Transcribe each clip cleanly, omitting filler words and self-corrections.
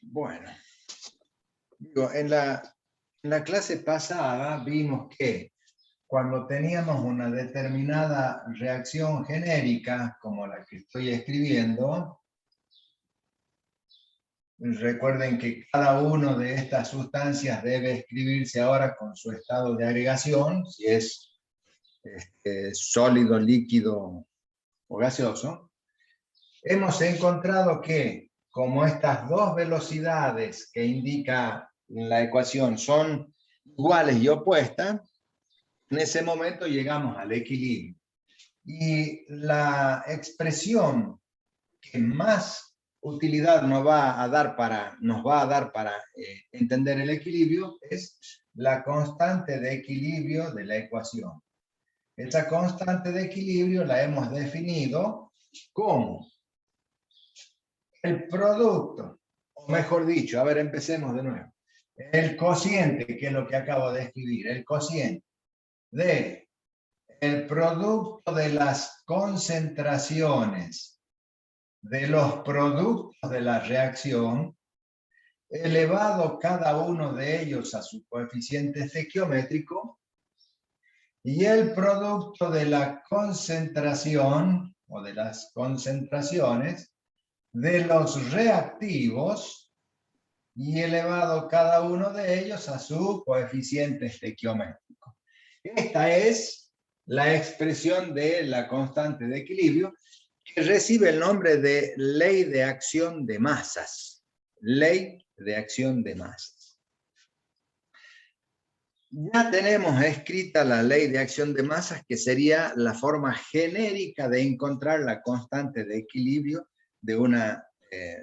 Bueno, digo, en la clase pasada vimos que cuando teníamos una determinada reacción genérica, como la que estoy escribiendo, recuerden que cada una de estas sustancias debe escribirse ahora con su estado de agregación, si es sólido, líquido o gaseoso. Hemos encontrado que como estas dos velocidades que indica la ecuación son iguales y opuestas, en ese momento llegamos al equilibrio. Y la expresión que más utilidad nos va a dar para entender el equilibrio es la constante de equilibrio de la ecuación. Esa constante de equilibrio la hemos definido como el producto, o mejor dicho, a ver, empecemos de nuevo. El cociente, que es lo que acabo de escribir, el cociente de el producto de las concentraciones de los productos de la reacción, elevado cada uno de ellos a su coeficiente estequiométrico, y el producto de la concentración o de las concentraciones de los reactivos y elevado cada uno de ellos a su coeficiente estequiométrico. Esta es la expresión de la constante de equilibrio que recibe el nombre de ley de acción de masas. Ley de acción de masas. Ya tenemos escrita la ley de acción de masas, que sería la forma genérica de encontrar la constante de equilibrio de una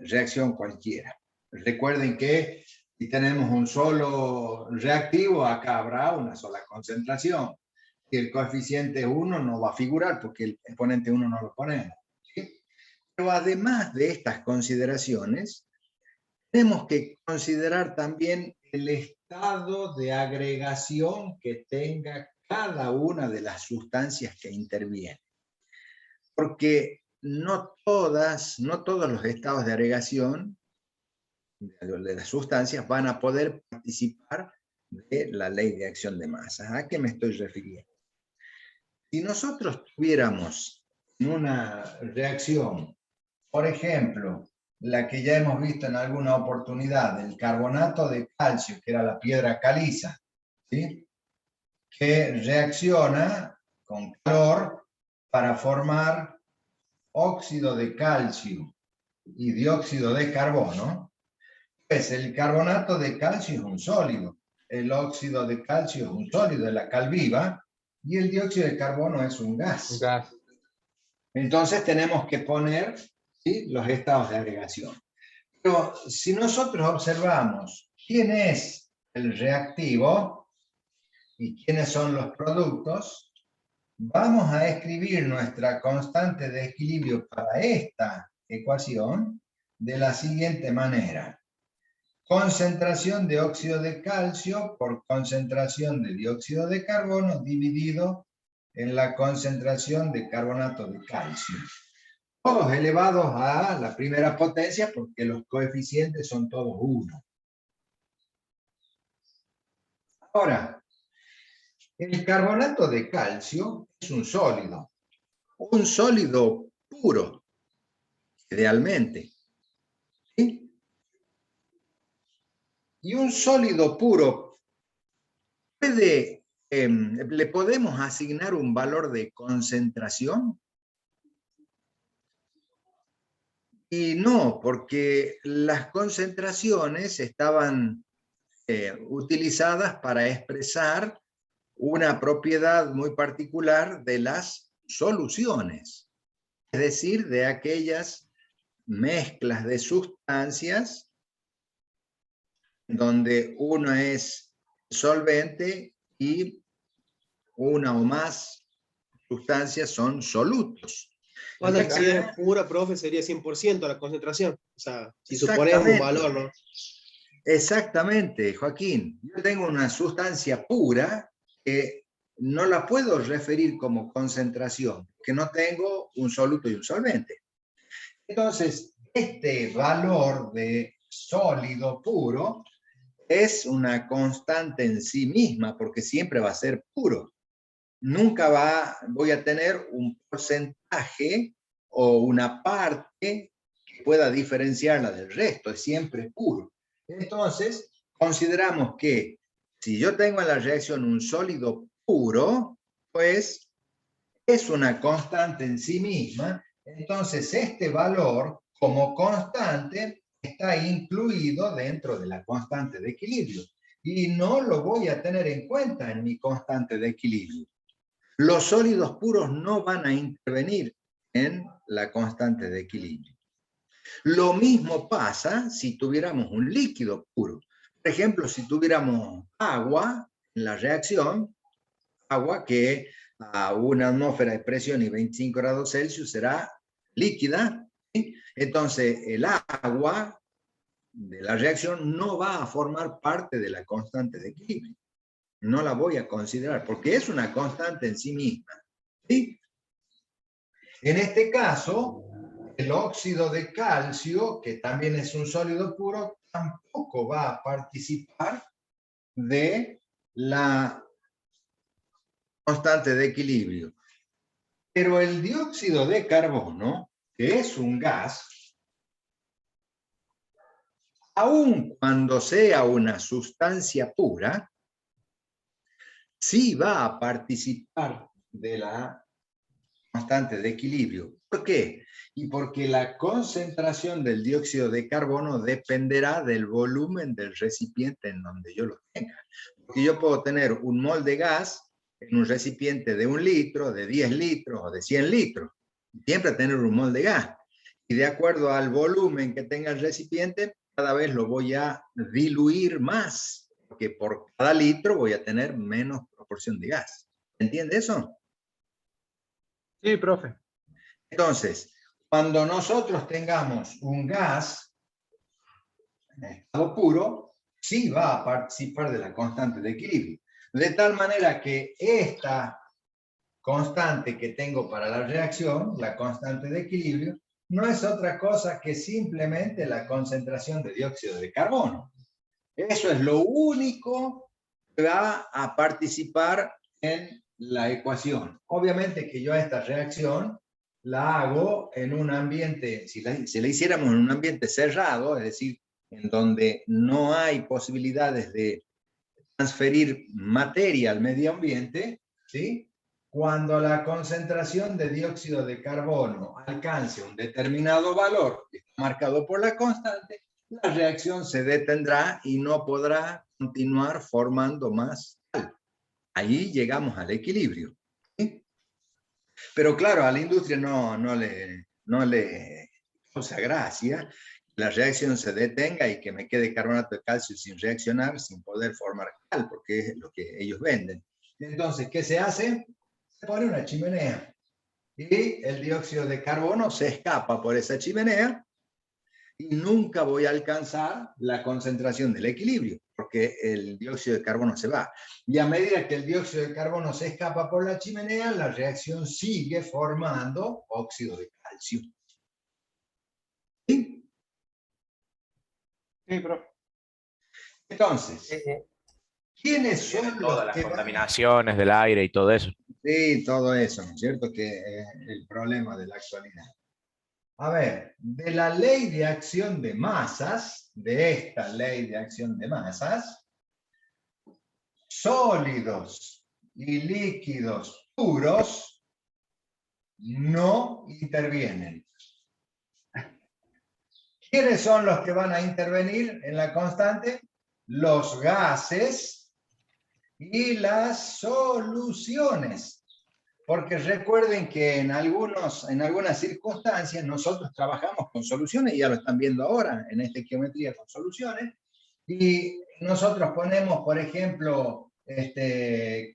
reacción cualquiera. Recuerden que si tenemos un solo reactivo, acá habrá una sola concentración. Si el coeficiente 1 no va a figurar porque el exponente 1 no lo ponemos. ¿Sí? Pero además de estas consideraciones, tenemos que considerar también el estado de agregación que tenga cada una de las sustancias que intervienen. Porque no todos los estados de agregación de las sustancias van a poder participar de la ley de acción de masas. ¿A qué me estoy refiriendo? Si nosotros tuviéramos una reacción, por ejemplo, la que ya hemos visto en alguna oportunidad, el carbonato de calcio, que era la piedra caliza, ¿sí? Que reacciona con calor para formar óxido de calcio y dióxido de carbono, pues el carbonato de calcio es un sólido, el óxido de calcio es un sólido, es la cal viva, y el dióxido de carbono es un gas. Entonces tenemos que poner, ¿sí?, los estados de agregación. Pero si nosotros observamos quién es el reactivo y quiénes son los productos, vamos a escribir nuestra constante de equilibrio para esta ecuación de la siguiente manera. Concentración de óxido de calcio por concentración de dióxido de carbono dividido en la concentración de carbonato de calcio. Todos elevados a la primera potencia porque los coeficientes son todos 1. Ahora, el carbonato de calcio es un sólido puro, idealmente. ¿Sí? Y un sólido puro ¿le podemos asignar un valor de concentración? Y no, porque las concentraciones estaban utilizadas para expresar una propiedad muy particular de las soluciones, es decir, de aquellas mezclas de sustancias donde una es solvente y una o más sustancias son solutos. Pasa que si es pura, profe, sería 100% la concentración. O sea, si suponemos un valor, ¿no? Exactamente, Joaquín. Yo tengo una sustancia pura que no la puedo referir como concentración, que no tengo un soluto y un solvente. Entonces, este valor de sólido puro es una constante en sí misma, porque siempre va a ser puro. Nunca voy a tener un porcentaje o una parte que pueda diferenciarla del resto, es siempre puro. Entonces, consideramos que si yo tengo en la reacción un sólido puro, pues es una constante en sí misma, entonces este valor como constante está incluido dentro de la constante de equilibrio y no lo voy a tener en cuenta en mi constante de equilibrio. Los sólidos puros no van a intervenir en la constante de equilibrio. Lo mismo pasa si tuviéramos un líquido puro. Por ejemplo, si tuviéramos agua en la reacción, agua que a una atmósfera de presión y 25 grados Celsius será líquida, ¿sí? Entonces el agua de la reacción no va a formar parte de la constante de equilibrio. No la voy a considerar porque es una constante en sí misma, ¿sí? En este caso, el óxido de calcio, que también es un sólido puro, tampoco va a participar de la constante de equilibrio. Pero el dióxido de carbono, que es un gas, aun cuando sea una sustancia pura, sí va a participar de la constante de equilibrio. ¿Por qué? Y porque la concentración del dióxido de carbono dependerá del volumen del recipiente en donde yo lo tenga. Porque yo puedo tener un mol de gas en un recipiente de 1 litro, de 10 litros o de 100 litros. Siempre tener un mol de gas. Y de acuerdo al volumen que tenga el recipiente, cada vez lo voy a diluir más, porque por cada litro voy a tener menos proporción de gas. ¿Entiende eso? Sí, profe. Entonces, cuando nosotros tengamos un gas en estado puro, sí va a participar de la constante de equilibrio. De tal manera que esta constante que tengo para la reacción, la constante de equilibrio, no es otra cosa que simplemente la concentración de dióxido de carbono. Eso es lo único que va a participar en la ecuación. Obviamente que yo a esta reacción la hago en un ambiente, si la hiciéramos en un ambiente cerrado, es decir, en donde no hay posibilidades de transferir materia al medio ambiente, ¿sí? Cuando la concentración de dióxido de carbono alcance un determinado valor, que está marcado por la constante, la reacción se detendrá y no podrá continuar formando más sal. Ahí llegamos al equilibrio, ¿sí? Pero claro, a la industria no le causa gracia que la reacción se detenga y que me quede carbonato de calcio sin reaccionar, sin poder formar cal, porque es lo que ellos venden. Entonces, ¿qué se hace? Se pone una chimenea y el dióxido de carbono se escapa por esa chimenea y nunca voy a alcanzar la concentración del equilibrio, porque el dióxido de carbono se va. Y a medida que el dióxido de carbono se escapa por la chimenea, la reacción sigue formando óxido de calcio. ¿Sí? Sí, profe. Entonces, ¿quiénes son todas los las que contaminaciones del aire y todo eso? Sí, todo eso, ¿no es cierto? Que es el problema de la actualidad. A ver, de la ley de acción de masas, de esta ley de acción de masas, sólidos y líquidos puros no intervienen. ¿Quiénes son los que van a intervenir en la constante? Los gases y las soluciones. Porque recuerden que en algunas circunstancias nosotros trabajamos con soluciones, y ya lo están viendo ahora en esta geometría con soluciones, y nosotros ponemos, por ejemplo,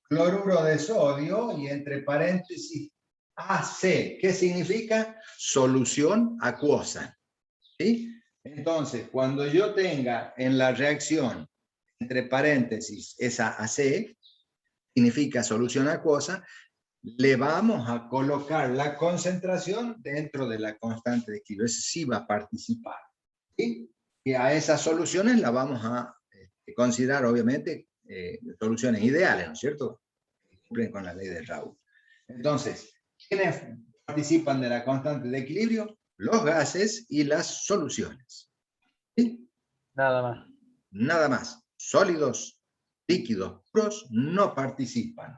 cloruro de sodio y entre paréntesis AC. ¿Qué significa? Solución acuosa. ¿Sí? Entonces, cuando yo tenga en la reacción entre paréntesis esa AC, significa solución acuosa, le vamos a colocar la concentración dentro de la constante de equilibrio. Ese sí va a participar. ¿Sí? Y a esas soluciones las vamos a considerar, obviamente, soluciones ideales, ¿no es cierto? Que cumplen con la ley de Raoult. Entonces, ¿quiénes participan de la constante de equilibrio? Los gases y las soluciones. ¿Sí? Nada más. Nada más. Sólidos, líquidos, puros no participan.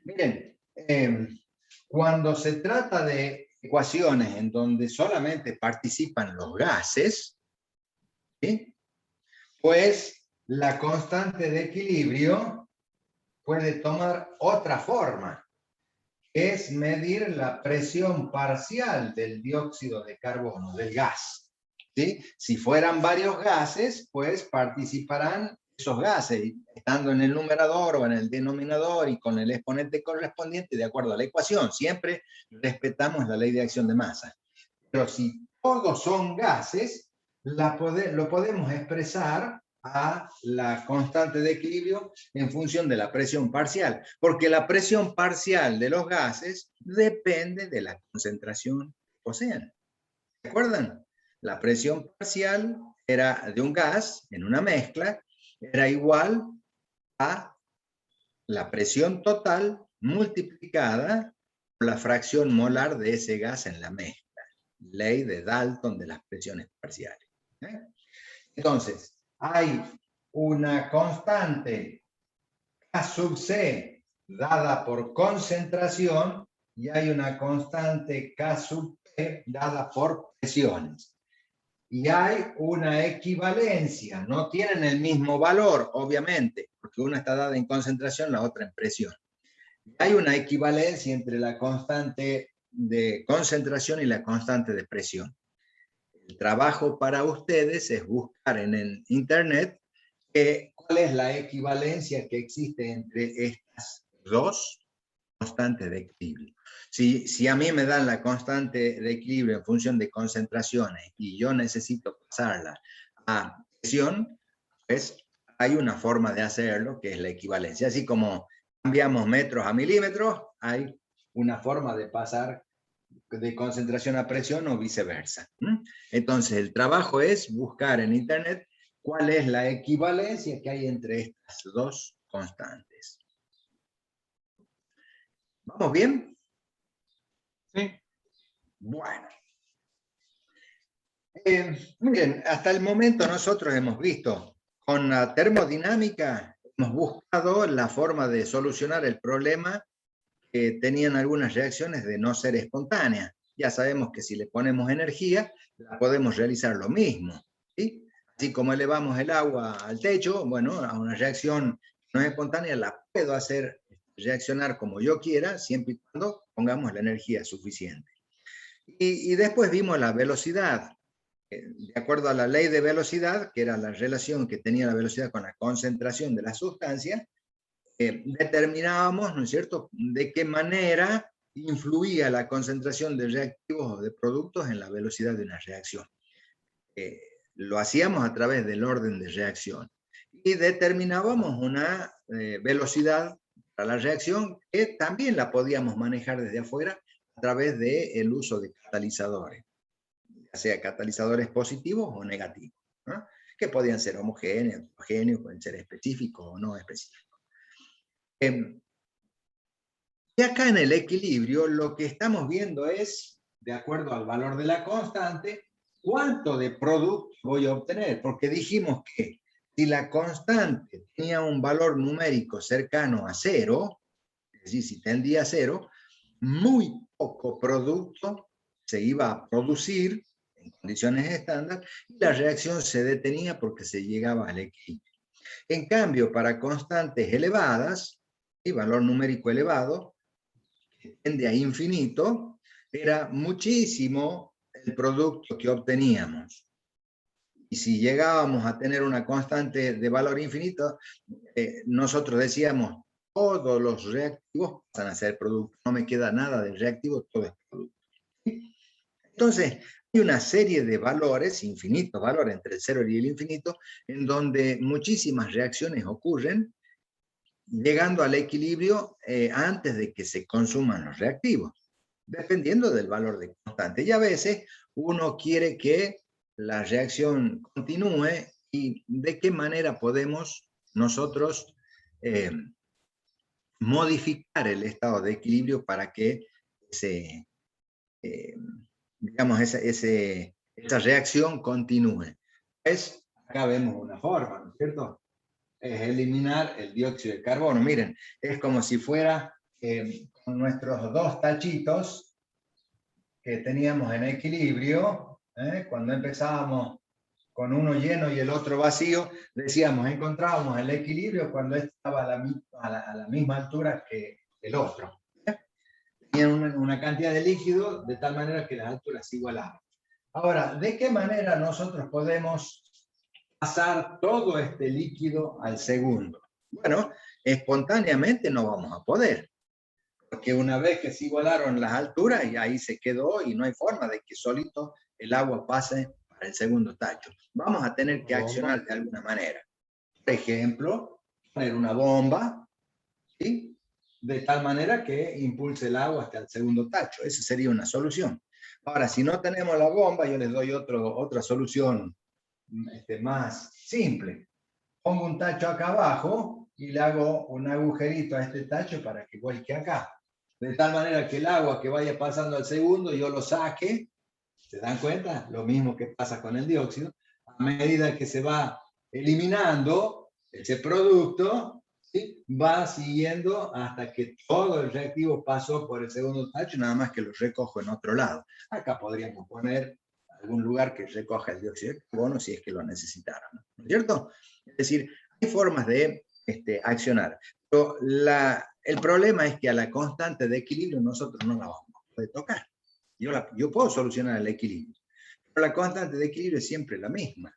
Miren, cuando se trata de ecuaciones en donde solamente participan los gases, ¿sí? Pues la constante de equilibrio puede tomar otra forma, que es medir la presión parcial del dióxido de carbono, del gas. ¿Sí? Si fueran varios gases, pues participarán esos gases, estando en el numerador o en el denominador y con el exponente correspondiente de acuerdo a la ecuación. Siempre respetamos la ley de acción de masa. Pero si todos son gases, lo podemos expresar a la constante de equilibrio en función de la presión parcial, porque la presión parcial de los gases depende de la concentración que poseen. ¿Se acuerdan? La presión parcial era de un gas en una mezcla, era igual a la presión total multiplicada por la fracción molar de ese gas en la mezcla. Ley de Dalton de las presiones parciales. Entonces, hay una constante K sub C dada por concentración y hay una constante K sub P dada por presiones. Y hay una equivalencia, no tienen el mismo valor, obviamente, porque una está dada en concentración, la otra en presión. Hay una equivalencia entre la constante de concentración y la constante de presión. El trabajo para ustedes es buscar en el internet cuál es la equivalencia que existe entre estas dos constantes de equilibrio. Si a mí me dan la constante de equilibrio en función de concentraciones y yo necesito pasarla a presión, pues hay una forma de hacerlo que es la equivalencia. Así como cambiamos metros a milímetros, hay una forma de pasar de concentración a presión o viceversa. Entonces, el trabajo es buscar en internet cuál es la equivalencia que hay entre estas dos constantes. ¿Vamos bien? Sí. Bueno. Miren, hasta el momento nosotros hemos visto, con la termodinámica, hemos buscado la forma de solucionar el problema que tenían algunas reacciones de no ser espontáneas. Ya sabemos que si le ponemos energía, la podemos realizar lo mismo. ¿Sí? Así como elevamos el agua al techo, bueno, a una reacción no espontánea la puedo hacer reaccionar como yo quiera, siempre y cuando pongamos la energía suficiente. Y después vimos la velocidad. De acuerdo a la ley de velocidad, que era la relación que tenía la velocidad con la concentración de la sustancia, determinábamos, ¿no es cierto?, de qué manera influía la concentración de reactivos o de productos en la velocidad de una reacción. Lo hacíamos a través del orden de reacción y determinábamos una velocidad para la reacción que también la podíamos manejar desde afuera a través del uso de catalizadores, ya sea catalizadores positivos o negativos, ¿no? Que podían ser homogéneos, heterogéneos, pueden ser específicos o no específicos. Y acá en el equilibrio lo que estamos viendo es, de acuerdo al valor de la constante, cuánto de producto voy a obtener, porque dijimos que si la constante tenía un valor numérico cercano a 0, es decir, si tendía a 0, muy poco producto se iba a producir en condiciones estándar y la reacción se detenía porque se llegaba al equilibrio. En cambio, para constantes elevadas, y valor numérico elevado, que tiende a infinito, era muchísimo el producto que obteníamos. Y si llegábamos a tener una constante de valor infinito, nosotros decíamos, todos los reactivos pasan a ser producto. No me queda nada de reactivo, todo es producto. Entonces, hay una serie de valores, infinitos valores entre el 0 y el infinito, en donde muchísimas reacciones ocurren, llegando al equilibrio antes de que se consuman los reactivos, dependiendo del valor de constante. Y a veces uno quiere que la reacción continúe y de qué manera podemos nosotros modificar el estado de equilibrio para que digamos, esa reacción continúe. Pues acá vemos una forma, ¿no es cierto? Es eliminar el dióxido de carbono. Miren, es como si fuera con nuestros dos tachitos que teníamos en equilibrio, cuando empezábamos con uno lleno y el otro vacío, decíamos, encontrábamos el equilibrio cuando estaba a la misma altura que el otro. Tenían una cantidad de líquido de tal manera que las alturas se igualaban. Ahora, ¿de qué manera nosotros podemos pasar todo este líquido al segundo? Bueno, espontáneamente no vamos a poder, porque una vez que se igualaron las alturas, y ahí se quedó y no hay forma de que solito el agua pase para el segundo tacho. Vamos a tener que accionar de alguna manera. Por ejemplo, poner una bomba, ¿sí?, de tal manera que impulse el agua hasta el segundo tacho. Esa sería una solución. Ahora, si no tenemos la bomba, yo les doy otra solución más simple. Pongo un tacho acá abajo y le hago un agujerito a este tacho para que vuelque acá. De tal manera que el agua que vaya pasando al segundo, yo lo saque. ¿Se dan cuenta? Lo mismo que pasa con el dióxido. A medida que se va eliminando ese producto, ¿sí?, va siguiendo hasta que todo el reactivo pasó por el segundo tacho, nada más que lo recojo en otro lado. Acá podríamos poner algún lugar que recoja el dióxido de carbono si es que lo necesitaran, ¿no es cierto? Es decir, hay formas de accionar. Pero el problema es que a la constante de equilibrio nosotros no la vamos a poder tocar. Yo puedo solucionar el equilibrio, pero la constante de equilibrio es siempre la misma,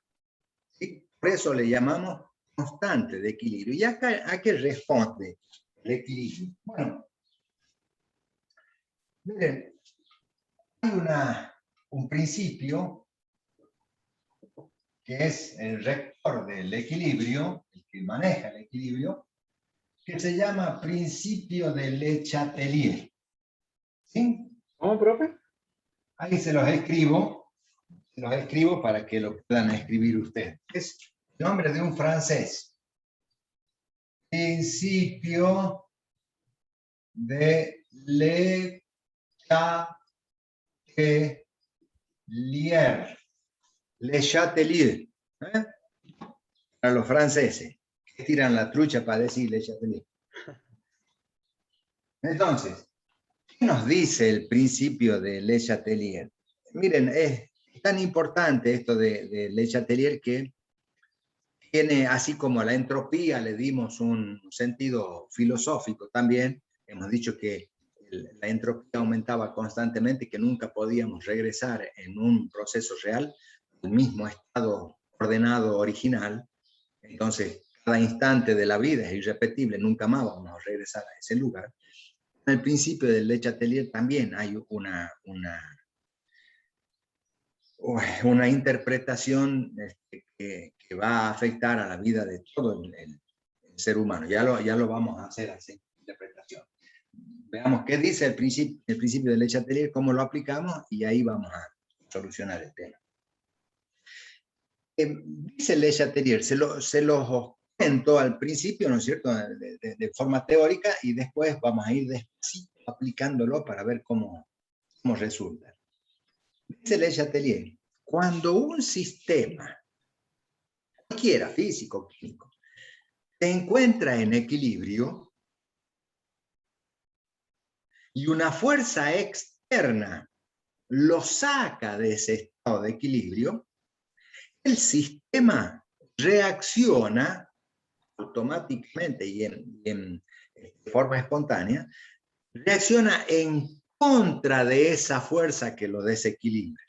¿sí? Por eso le llamamos constante de equilibrio. ¿Y acá a qué responde el equilibrio? Bueno, miren, hay un principio que es el rector del equilibrio, el que maneja el equilibrio, que se llama principio de Le Chatelier. ¿Sí? ¿Cómo, profe? Ahí se los escribo para que lo puedan escribir ustedes. Es el nombre de un francés. Principio de Le Chatelier. Le Chatelier. Para los franceses, que tiran la trucha para decir Le Chatelier. Entonces, ¿qué nos dice el principio de Le Chatelier? Miren, es tan importante esto de Le Chatelier que tiene, así como a la entropía le dimos un sentido filosófico también. Hemos dicho que la entropía aumentaba constantemente, que nunca podíamos regresar en un proceso real al mismo estado ordenado original. Entonces, cada instante de la vida es irrepetible, nunca más vamos a regresar a ese lugar. En el principio del Le Chatelier también hay una interpretación que va a afectar a la vida de todo el ser humano. Ya lo vamos a hacer así, interpretación. Veamos qué dice el principio de Le Chatelier, cómo lo aplicamos, y ahí vamos a solucionar el tema. Dice Le Chatelier, se los cuento al principio, ¿no es cierto?, de forma teórica, y después vamos a ir despacito aplicándolo para ver cómo resulta. Dice Le Chatelier, cuando un sistema, cualquiera, físico, químico, se encuentra en equilibrio y una fuerza externa lo saca de ese estado de equilibrio, el sistema reacciona automáticamente y en forma espontánea, reacciona en contra de esa fuerza que lo desequilibra,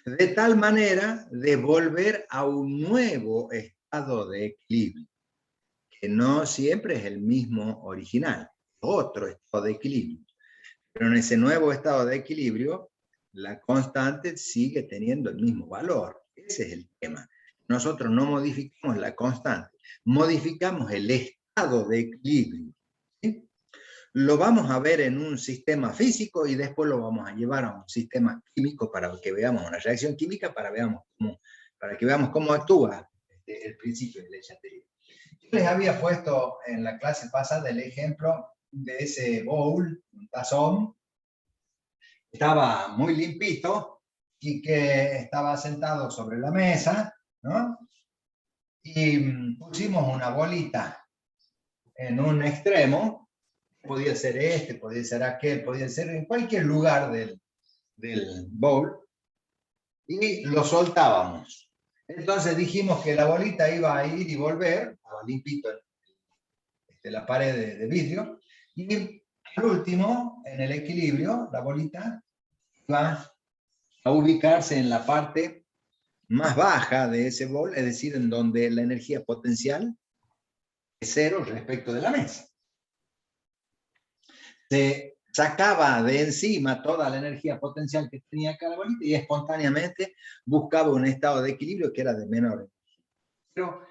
de tal manera de volver a un nuevo estado de equilibrio, que no siempre es el mismo original, otro estado de equilibrio. Pero en ese nuevo estado de equilibrio, la constante sigue teniendo el mismo valor. Ese es el tema. Nosotros no modificamos la constante, modificamos el estado de equilibrio, ¿sí? lo vamos a ver en un sistema físico y después lo vamos a llevar a un sistema químico para que veamos una reacción química, para que veamos cómo actúa el principio de Le Chatelier. Yo les había puesto en la clase pasada el ejemplo de ese bowl, un tazón, estaba muy limpito y que estaba sentado sobre la mesa, ¿no? Y pusimos una bolita en un extremo, podía ser este, podía ser aquel, podía ser en cualquier lugar del bowl, y lo soltábamos. Entonces dijimos que la bolita iba a ir y volver, estaba limpito la pared de vidrio, y al último, en el equilibrio, la bolita va a ubicarse en la parte más baja de ese bowl, es decir, en donde la energía potencial es cero respecto de la mesa. Se sacaba de encima toda la energía potencial que tenía cada bolita y espontáneamente buscaba un estado de equilibrio que era de menor. Pero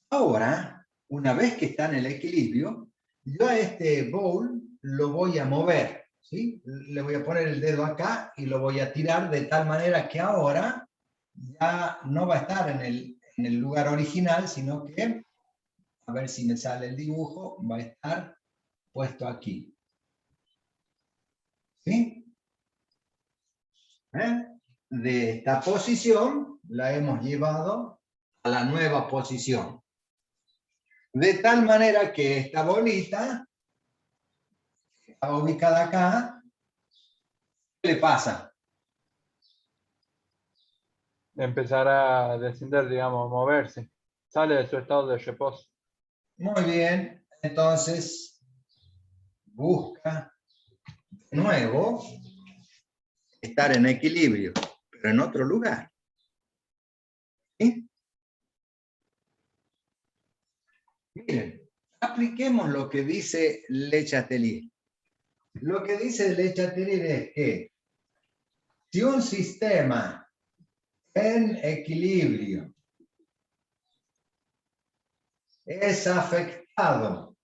ahora, una vez que está en el equilibrio, yo a este bowl lo voy a mover, ¿sí? Le voy a poner el dedo acá y lo voy a tirar de tal manera que ahora ya no va a estar en el lugar original, sino que, a ver si me sale el dibujo, va a estar puesto aquí. ¿Sí? De esta posición la hemos llevado a la nueva posición. De tal manera que esta bolita está ubicada acá. ¿Qué le pasa? Empezar a descender, digamos, moverse. Sale de su estado de reposo. Muy bien. Entonces, busca de nuevo estar en equilibrio, pero en otro lugar. ¿Sí? Miren, apliquemos lo que dice Le Chatelier. Lo que dice Le Chatelier es que si un sistema en equilibrio es afectado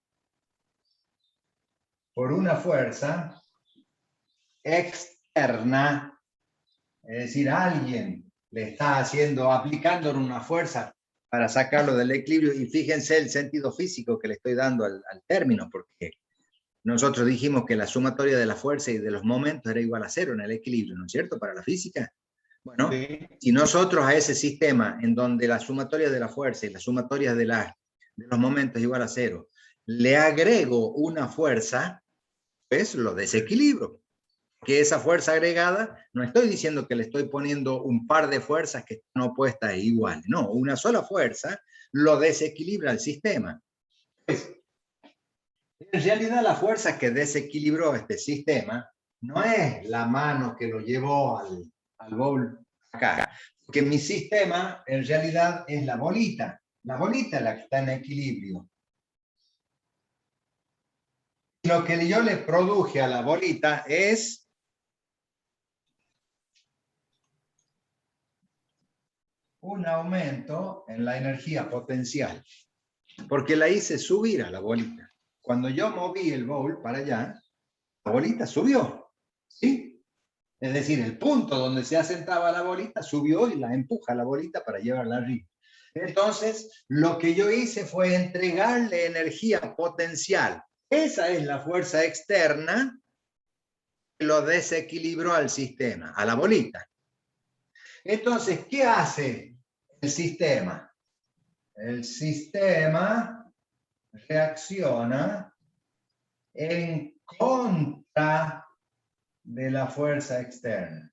por una fuerza externa, es decir, alguien le está aplicando una fuerza para sacarlo del equilibrio, y fíjense el sentido físico que le estoy dando al término, porque nosotros dijimos que la sumatoria de la fuerza y de los momentos era igual a cero en el equilibrio, ¿no es cierto? Para la física. Bueno, sí. Si nosotros a ese sistema en donde la sumatoria de la fuerza y la sumatoria de los momentos es igual a cero, le agrego una fuerza, pues lo desequilibro. Que esa fuerza agregada, no estoy diciendo que le estoy poniendo un par de fuerzas que están opuestas e iguales, no, una sola fuerza lo desequilibra el sistema. Pues, en realidad la fuerza que desequilibró este sistema no es la mano que lo llevó al bowl acá, porque mi sistema en realidad es la bolita es la que está en equilibrio. Lo que yo le produje a la bolita es un aumento en la energía potencial, porque la hice subir a la bolita. Cuando yo moví el bowl para allá, la bolita subió, ¿sí? Es decir, el punto donde se asentaba la bolita subió y la empuja la bolita para llevarla arriba. Entonces, lo que yo hice fue entregarle energía potencial. Esa es la fuerza externa que lo desequilibró al sistema, a la bolita. Entonces, ¿qué hace el sistema? El sistema reacciona en contra de la fuerza externa.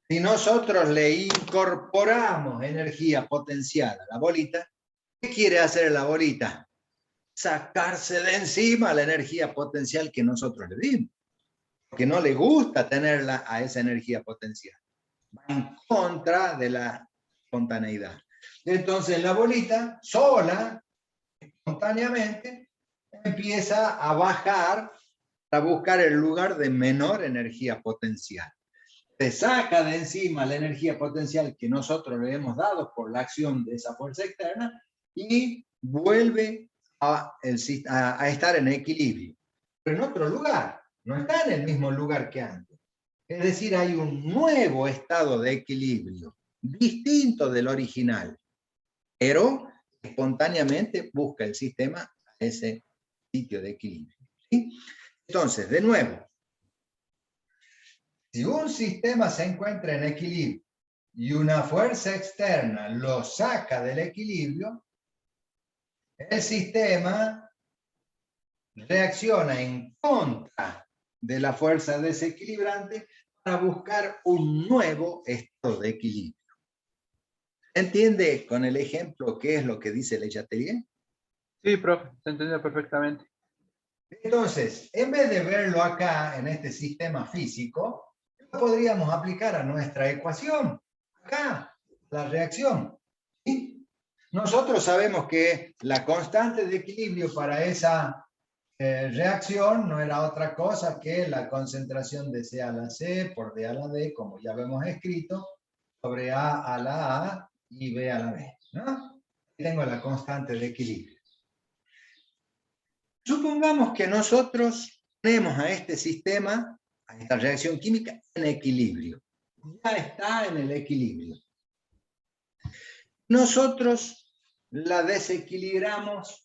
Si nosotros le incorporamos energía potencial a la bolita, ¿qué quiere hacer la bolita? Sacarse de encima la energía potencial que nosotros le dimos. Porque no le gusta tenerla a esa energía potencial. Va en contra de la espontaneidad. Entonces la bolita sola, espontáneamente, empieza a bajar para buscar el lugar de menor energía potencial. Se saca de encima la energía potencial que nosotros le hemos dado por la acción de esa fuerza externa y vuelve a estar en equilibrio. Pero en otro lugar, no está en el mismo lugar que antes. Es decir, hay un nuevo estado de equilibrio, distinto del original, pero espontáneamente busca el sistema ese sitio de equilibrio. ¿Sí? Entonces, de nuevo, si un sistema se encuentra en equilibrio y una fuerza externa lo saca del equilibrio, el sistema reacciona en contra de la fuerza desequilibrante para buscar un nuevo estado de equilibrio. ¿Entiende con el ejemplo qué es lo que dice Le Chatelier? Sí, profe, se entendió perfectamente. Entonces, en vez de verlo acá en este sistema físico, lo podríamos aplicar a nuestra ecuación. Acá, la reacción. ¿Sí? Nosotros sabemos que la constante de equilibrio para esa reacción no era otra cosa que la concentración de C a la C por D a la D, como ya lo hemos escrito, sobre A a la A y B a la B, ¿no? Tengo la constante de equilibrio. Supongamos que nosotros tenemos a este sistema, a esta reacción química, en equilibrio. Ya está en el equilibrio. Nosotros la desequilibramos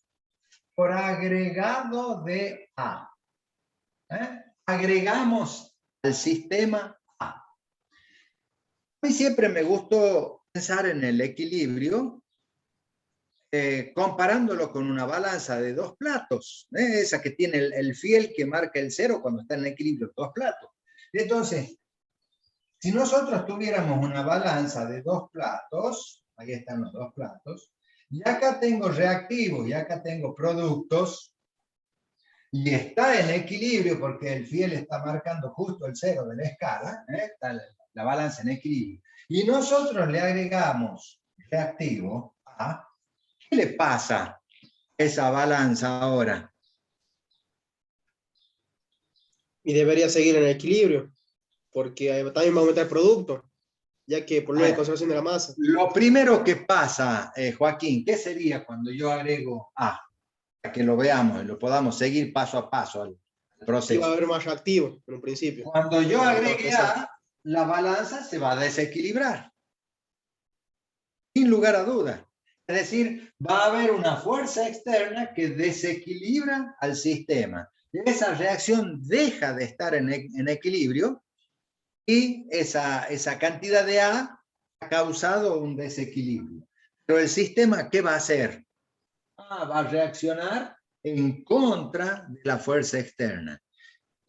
por agregado de A. Agregamos al sistema A. A mí siempre me gustó pensar en el equilibrio comparándolo con una balanza de dos platos, esa que tiene el fiel que marca el cero cuando está en equilibrio, dos platos. Entonces, si nosotros tuviéramos una balanza de dos platos, ahí están los dos platos, y acá tengo reactivos y acá tengo productos, y está en equilibrio porque el fiel está marcando justo el cero de la escala, está la balanza en equilibrio, y nosotros le agregamos reactivo A, ¿qué le pasa a esa balanza ahora? Y debería seguir en equilibrio, porque también va a aumentar el producto, ya que por ley de conservación de la masa. Lo primero que pasa, Joaquín, ¿qué sería cuando yo agrego A? Para que lo veamos y lo podamos seguir paso a paso al proceso. Iba a haber más reactivo en un principio. Cuando yo agregue A, la balanza se va a desequilibrar. Sin lugar a dudas. Es decir, va a haber una fuerza externa que desequilibra al sistema. Esa reacción deja de estar en equilibrio y esa cantidad de A ha causado un desequilibrio. Pero el sistema, ¿qué va a hacer? Va a reaccionar en contra de la fuerza externa.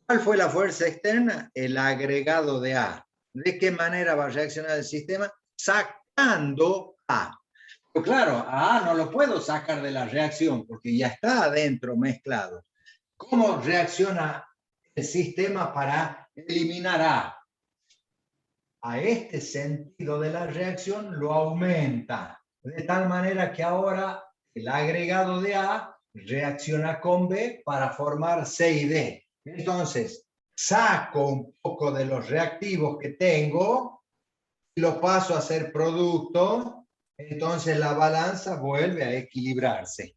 ¿Cuál fue la fuerza externa? El agregado de A. ¿De qué manera va a reaccionar el sistema? Sacando A. Pero claro, a A no lo puedo sacar de la reacción porque ya está adentro mezclado. ¿Cómo reacciona el sistema para eliminar A? A este sentido de la reacción lo aumenta, de tal manera que ahora el agregado de A reacciona con B para formar C y D. Entonces, saco un poco de los reactivos que tengo y lo paso a ser producto. Entonces la balanza vuelve a equilibrarse.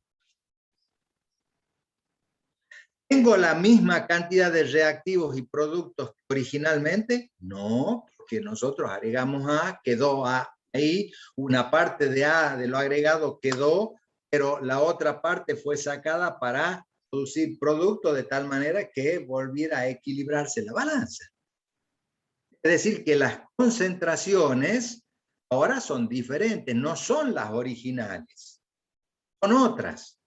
¿Tengo la misma cantidad de reactivos y productos que originalmente? No, porque nosotros agregamos A, quedó A ahí, una parte de A de lo agregado quedó, pero la otra parte fue sacada para producir producto de tal manera que volviera a equilibrarse la balanza. Es decir, que las concentraciones ahora son diferentes, no son las originales, son otras.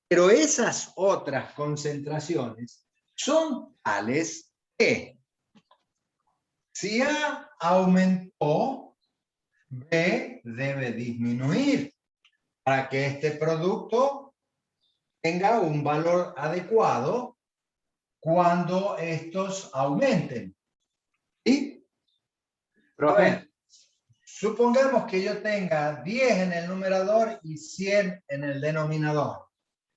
Pero esas otras concentraciones son tales que si A aumentó, B debe disminuir para que este producto tenga un valor adecuado cuando estos aumenten. ¿Sí? A ver, supongamos que yo tenga 10 en el numerador y 100 en el denominador.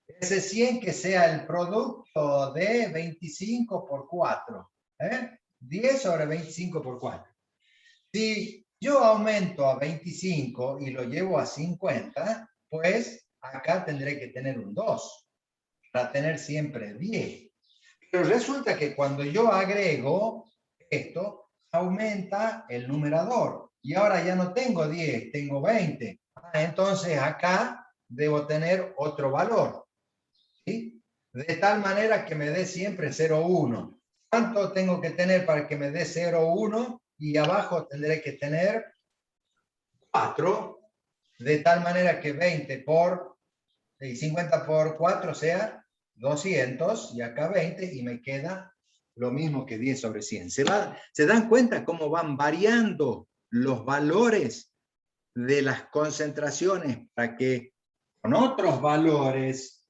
Ese 100 que sea el producto de 25 por 4. 10 sobre 25 por 4. Si yo aumento a 25 y lo llevo a 50, pues acá tendré que tener un 2 para tener siempre 10. Pero resulta que cuando yo agrego esto, aumenta el numerador. Y ahora ya no tengo 10, tengo 20. Entonces acá debo tener otro valor. ¿Sí? De tal manera que me dé siempre 0,1. ¿Cuánto tengo que tener para que me dé 0,1? Y abajo tendré que tener 4, de tal manera que 20 por 50 por 4 sea 200, y acá 20, y me queda lo mismo que 10 sobre 100. ¿Se dan cuenta cómo van variando los valores de las concentraciones para que con otros valores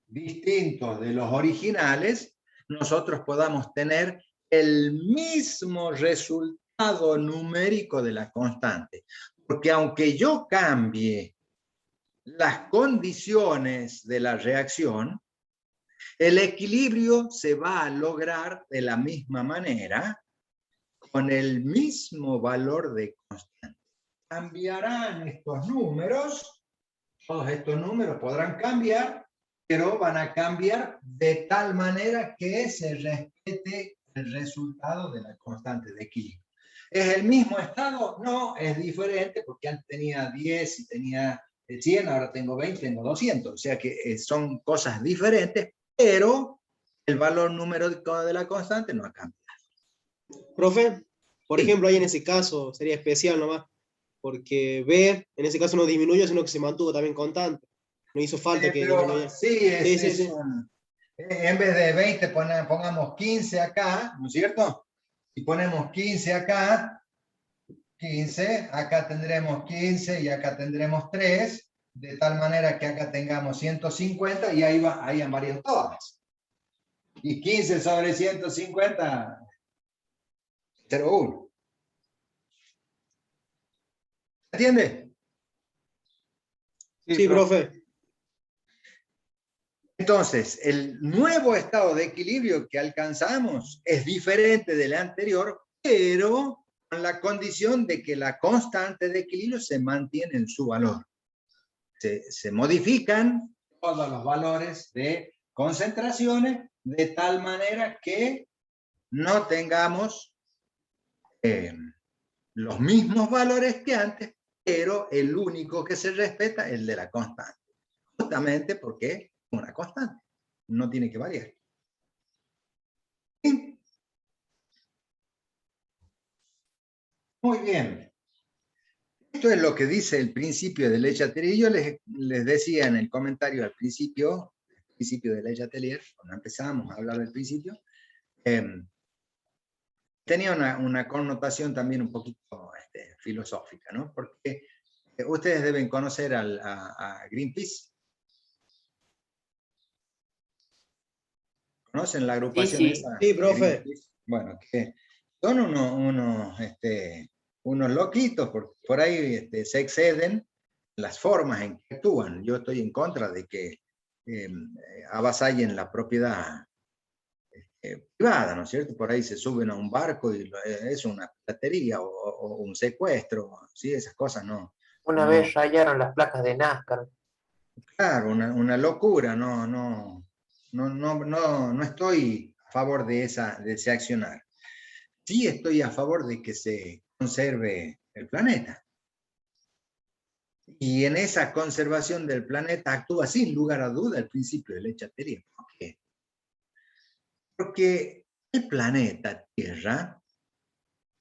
distintos de los originales nosotros podamos tener el mismo resultado numérico de la constante? Porque aunque yo cambie las condiciones de la reacción, el equilibrio se va a lograr de la misma manera con el mismo valor de constante. Cambiarán estos números, todos estos números podrán cambiar, pero van a cambiar de tal manera que se respete el resultado de la constante de equilibrio. ¿Es el mismo estado? No, es diferente, porque antes tenía 10 y tenía 100, ahora tengo 20, tengo 200. O sea que son cosas diferentes, pero el valor numérico de la constante no ha cambiado. Profe, por Sí. ejemplo, ahí en ese caso sería especial nomás, porque B en ese caso no disminuyó, sino que se mantuvo también constante. No hizo falta que disminuyera. Sí, Sí. En vez de 20 pongamos 15 acá, ¿no es cierto? Y ponemos 15 acá, 15, acá tendremos 15 y acá tendremos 3, de tal manera que acá tengamos 150, y ahí han variado todas. Y 15 sobre 150, 0,1. ¿Entiende? Sí, profe. Entonces, el nuevo estado de equilibrio que alcanzamos es diferente del anterior, pero con la condición de que la constante de equilibrio se mantiene en su valor. Se modifican todos los valores de concentraciones de tal manera que no tengamos los mismos valores que antes, pero el único que se respeta es el de la constante. Justamente porque es una constante, no tiene que variar. ¿Sí? Muy bien. Esto es lo que dice el principio de Le Chatelier. Yo les decía en el comentario al principio de Le Chatelier, cuando empezamos a hablar del principio, tenía una connotación también un poquito filosófica, ¿no? Porque ustedes deben conocer a Greenpeace. ¿Conocen la agrupación esa? Sí, profe. Greenpeace? Bueno, que son unos loquitos, porque por ahí se exceden las formas en que actúan. Yo estoy en contra de que avasallen la propiedad privada, ¿no es cierto? Por ahí se suben a un barco y es una piratería o un secuestro, ¿sí? Esas cosas no. Una vez rayaron las placas de NASCAR. Claro, una locura, no estoy a favor de ese accionar. Sí estoy a favor de que se conserve el planeta. Y en esa conservación del planeta actúa sin lugar a duda el principio de Le Chatelier. ¿Por qué? Porque el planeta Tierra,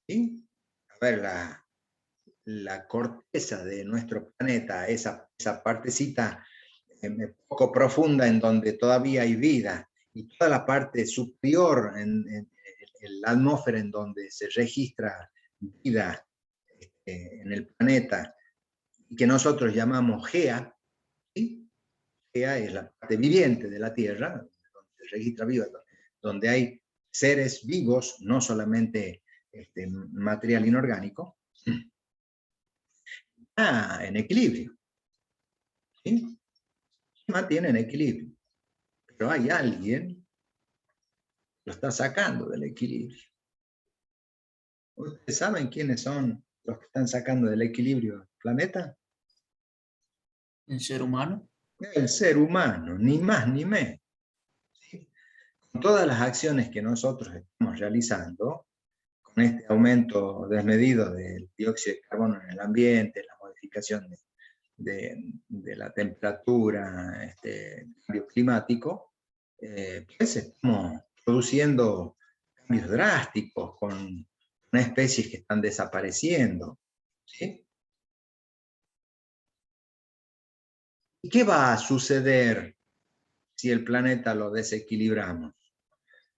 ¿sí? A ver, la corteza de nuestro planeta, esa partecita poco profunda en donde todavía hay vida, y toda la parte superior en la atmósfera en donde se registra vida en el planeta, y que nosotros llamamos Gea, ¿sí? Gea es la parte viviente de la Tierra, donde se registra vida, donde hay seres vivos, no solamente material inorgánico, en equilibrio. ¿Sí? Mantiene en equilibrio. Pero hay alguien que lo está sacando del equilibrio. ¿Ustedes saben quiénes son los que están sacando del equilibrio el planeta? ¿El ser humano? El ser humano, ni más ni menos. ¿Sí? Con todas las acciones que nosotros estamos realizando, con este aumento desmedido del dióxido de carbono en el ambiente, la modificación de la temperatura, el cambio climático, pues estamos produciendo cambios drásticos con especies que están desapareciendo. ¿Sí? ¿Y qué va a suceder si el planeta lo desequilibramos?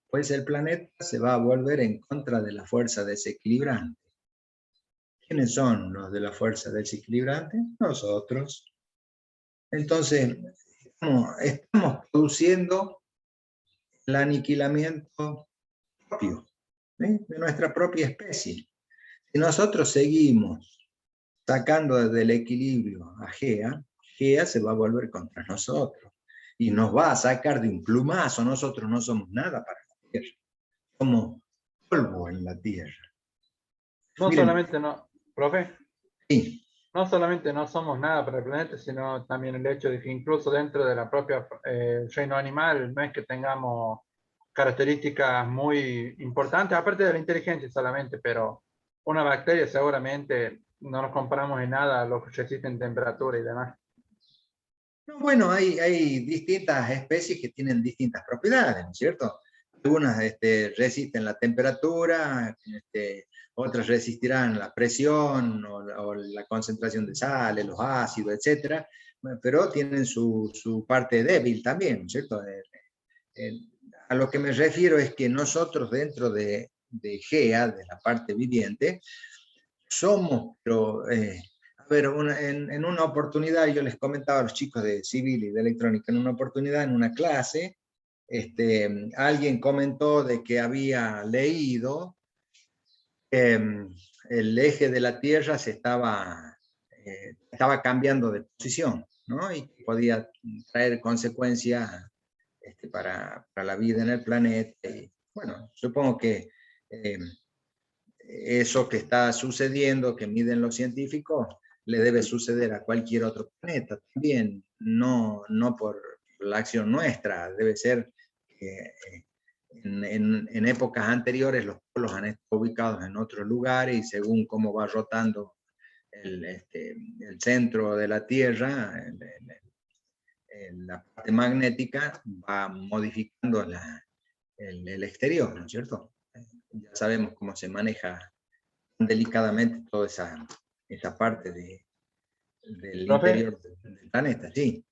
Pues el planeta se va a volver en contra de la fuerza desequilibrante. ¿Quiénes son los de la fuerza desequilibrante? Nosotros. Entonces, estamos produciendo el aniquilamiento propio, ¿sí? De nuestra propia especie. Si nosotros seguimos sacando del equilibrio a Gea, Gea se va a volver contra nosotros y nos va a sacar de un plumazo. Nosotros no somos nada para la Tierra, somos polvo en la Tierra. No Miren, solamente no, profe, sí, no solamente no somos nada para el planeta, sino también el hecho de que incluso dentro de la propia reino animal no es que tengamos características muy importantes, aparte de la inteligencia solamente, pero una bacteria seguramente no nos comparamos en nada a lo que resiste en temperatura y demás. no, bueno, hay distintas especies que tienen distintas propiedades, ¿no es cierto? Algunas resisten la temperatura, otras resistirán la presión o la concentración de sales, los ácidos, etcétera, pero tienen su parte débil también, ¿no es cierto? A lo que me refiero es que nosotros dentro de GEA, de la parte viviente, somos, pero, a ver, en una oportunidad, yo les comentaba a los chicos de civil y de electrónica, en una oportunidad, en una clase, alguien comentó de que había leído que el eje de la Tierra estaba cambiando de posición, ¿no? Y podía traer consecuencias para la vida en el planeta. Y, bueno, supongo que eso que está sucediendo, que miden los científicos, le debe suceder a cualquier otro planeta también, no por la acción nuestra, debe ser que en épocas anteriores los polos han estado ubicados en otros lugares y según cómo va rotando el centro de la Tierra, la parte magnética va modificando el exterior, ¿no es cierto? Ya sabemos cómo se maneja delicadamente toda esa parte del Profe, interior del planeta, sí.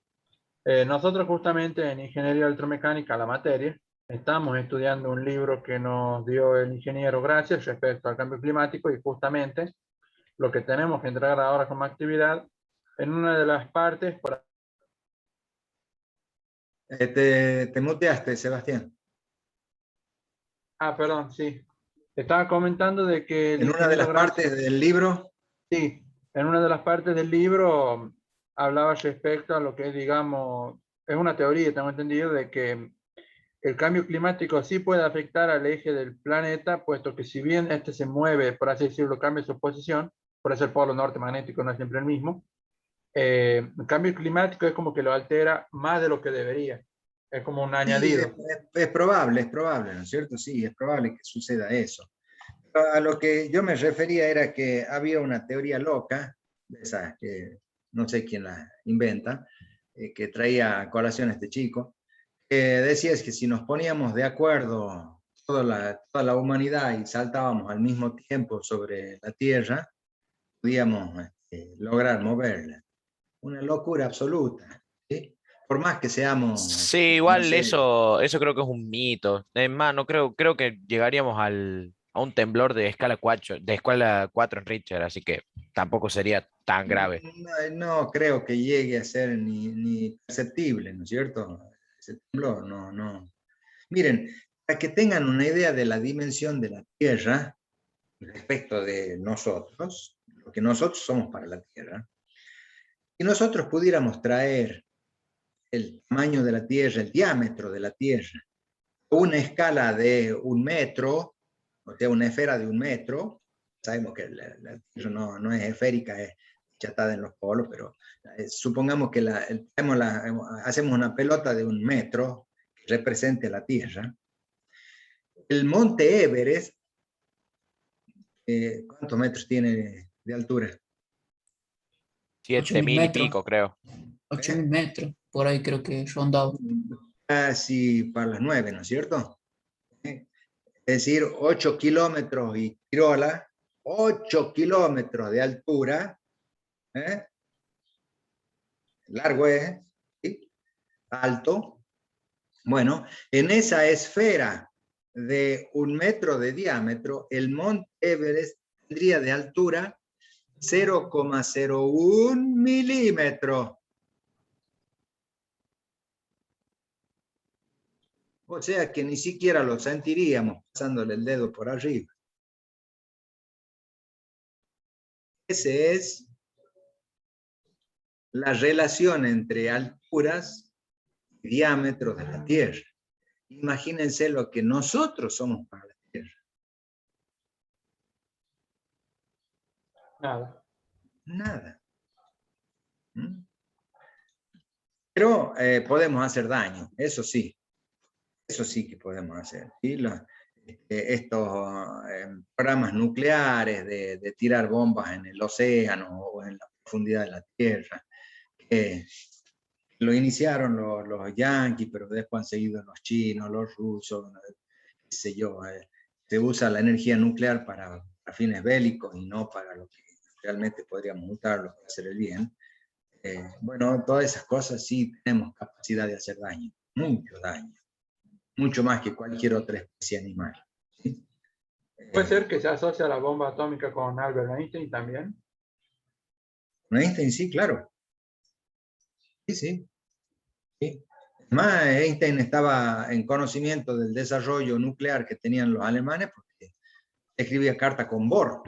nosotros justamente en Ingeniería Electromecánica, la materia, estamos estudiando un libro que nos dio el ingeniero Gracias respecto al cambio climático y justamente lo que tenemos que entregar ahora como actividad en una de las partes. Te muteaste, Sebastián. Ah, perdón, sí. Estaba comentando de que el En una de ingeniero las Gracias, partes del libro, sí, en una de las partes del libro hablaba respecto a lo que, digamos, es una teoría, tengo entendido, de que el cambio climático sí puede afectar al eje del planeta, puesto que si bien este se mueve, por así decirlo, cambia su posición, por eso el polo norte magnético no es siempre el mismo, el cambio climático es como que lo altera más de lo que debería. Es como un sí, añadido. es probable, ¿no es cierto? Sí, es probable que suceda eso. A lo que yo me refería era que había una teoría loca, de esas que no sé quién la inventa, que traía a colación este chico, que decía es que si nos poníamos de acuerdo toda la humanidad y saltábamos al mismo tiempo sobre la Tierra, podíamos lograr moverla. Una locura absoluta, ¿sí? Por más que seamos, Sí, no igual sé, eso creo que es un mito. Es más, no creo que llegaríamos a un temblor de escala 4 en Richter, así que tampoco sería tan grave. no creo que llegue a ser ni perceptible, ¿no es cierto? Ese temblor, no. Miren, para que tengan una idea de la dimensión de la Tierra respecto de nosotros, lo que nosotros somos para la Tierra, si nosotros pudiéramos traer el tamaño de la Tierra, el diámetro de la Tierra, a una escala de 1 metro, o sea, una esfera de 1 metro, sabemos que la Tierra no es esférica, achatada en los polos, pero supongamos que hacemos una pelota de 1 metro que represente la Tierra. El monte Everest, ¿cuántos metros tiene de altura? 7.000 y metros. pico, creo. 8.000 metros, por ahí creo que rondado. Casi para las 9, ¿no es cierto? Es decir, 8 kilómetros y tirola, 8 kilómetros de altura, largo es, ¿sí? Alto. Bueno, en esa esfera de 1 metro de diámetro, el monte Everest tendría de altura 0,01 milímetros. O sea que ni siquiera lo sentiríamos pasándole el dedo por arriba. Esa es la relación entre alturas y diámetros de la Tierra. Imagínense lo que nosotros somos para la Tierra. Nada. Nada. ¿Mm? Pero podemos hacer daño, eso sí. Eso sí que podemos hacer. ¿Sí? Estos programas nucleares de tirar bombas en el océano o en la profundidad de la Tierra, que lo iniciaron los yanquis, pero después han seguido los chinos, los rusos, qué sé yo. Se usa la energía nuclear para fines bélicos y no para lo que realmente podríamos usarlo para hacer el bien. Bueno, todas esas cosas sí tenemos capacidad de hacer daño, mucho daño. Mucho más que cualquier otra especie animal. ¿Sí? ¿Puede ser que se asocia la bomba atómica con Albert Einstein también? Einstein, sí, claro. Sí, sí. Sí. Más, Einstein estaba en conocimiento del desarrollo nuclear que tenían los alemanes porque escribía carta con Bohr.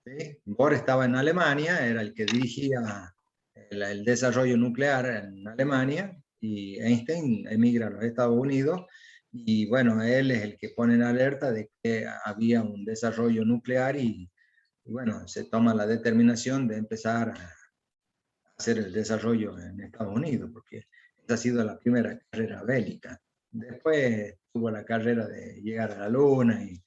¿Sí? Bohr estaba en Alemania, era el que dirigía el desarrollo nuclear en Alemania, y Einstein emigra a los Estados Unidos, y bueno, él es el que pone en alerta de que había un desarrollo nuclear y bueno, se toma la determinación de empezar a hacer el desarrollo en Estados Unidos, porque esa ha sido la primera carrera bélica. Después tuvo la carrera de llegar a la Luna y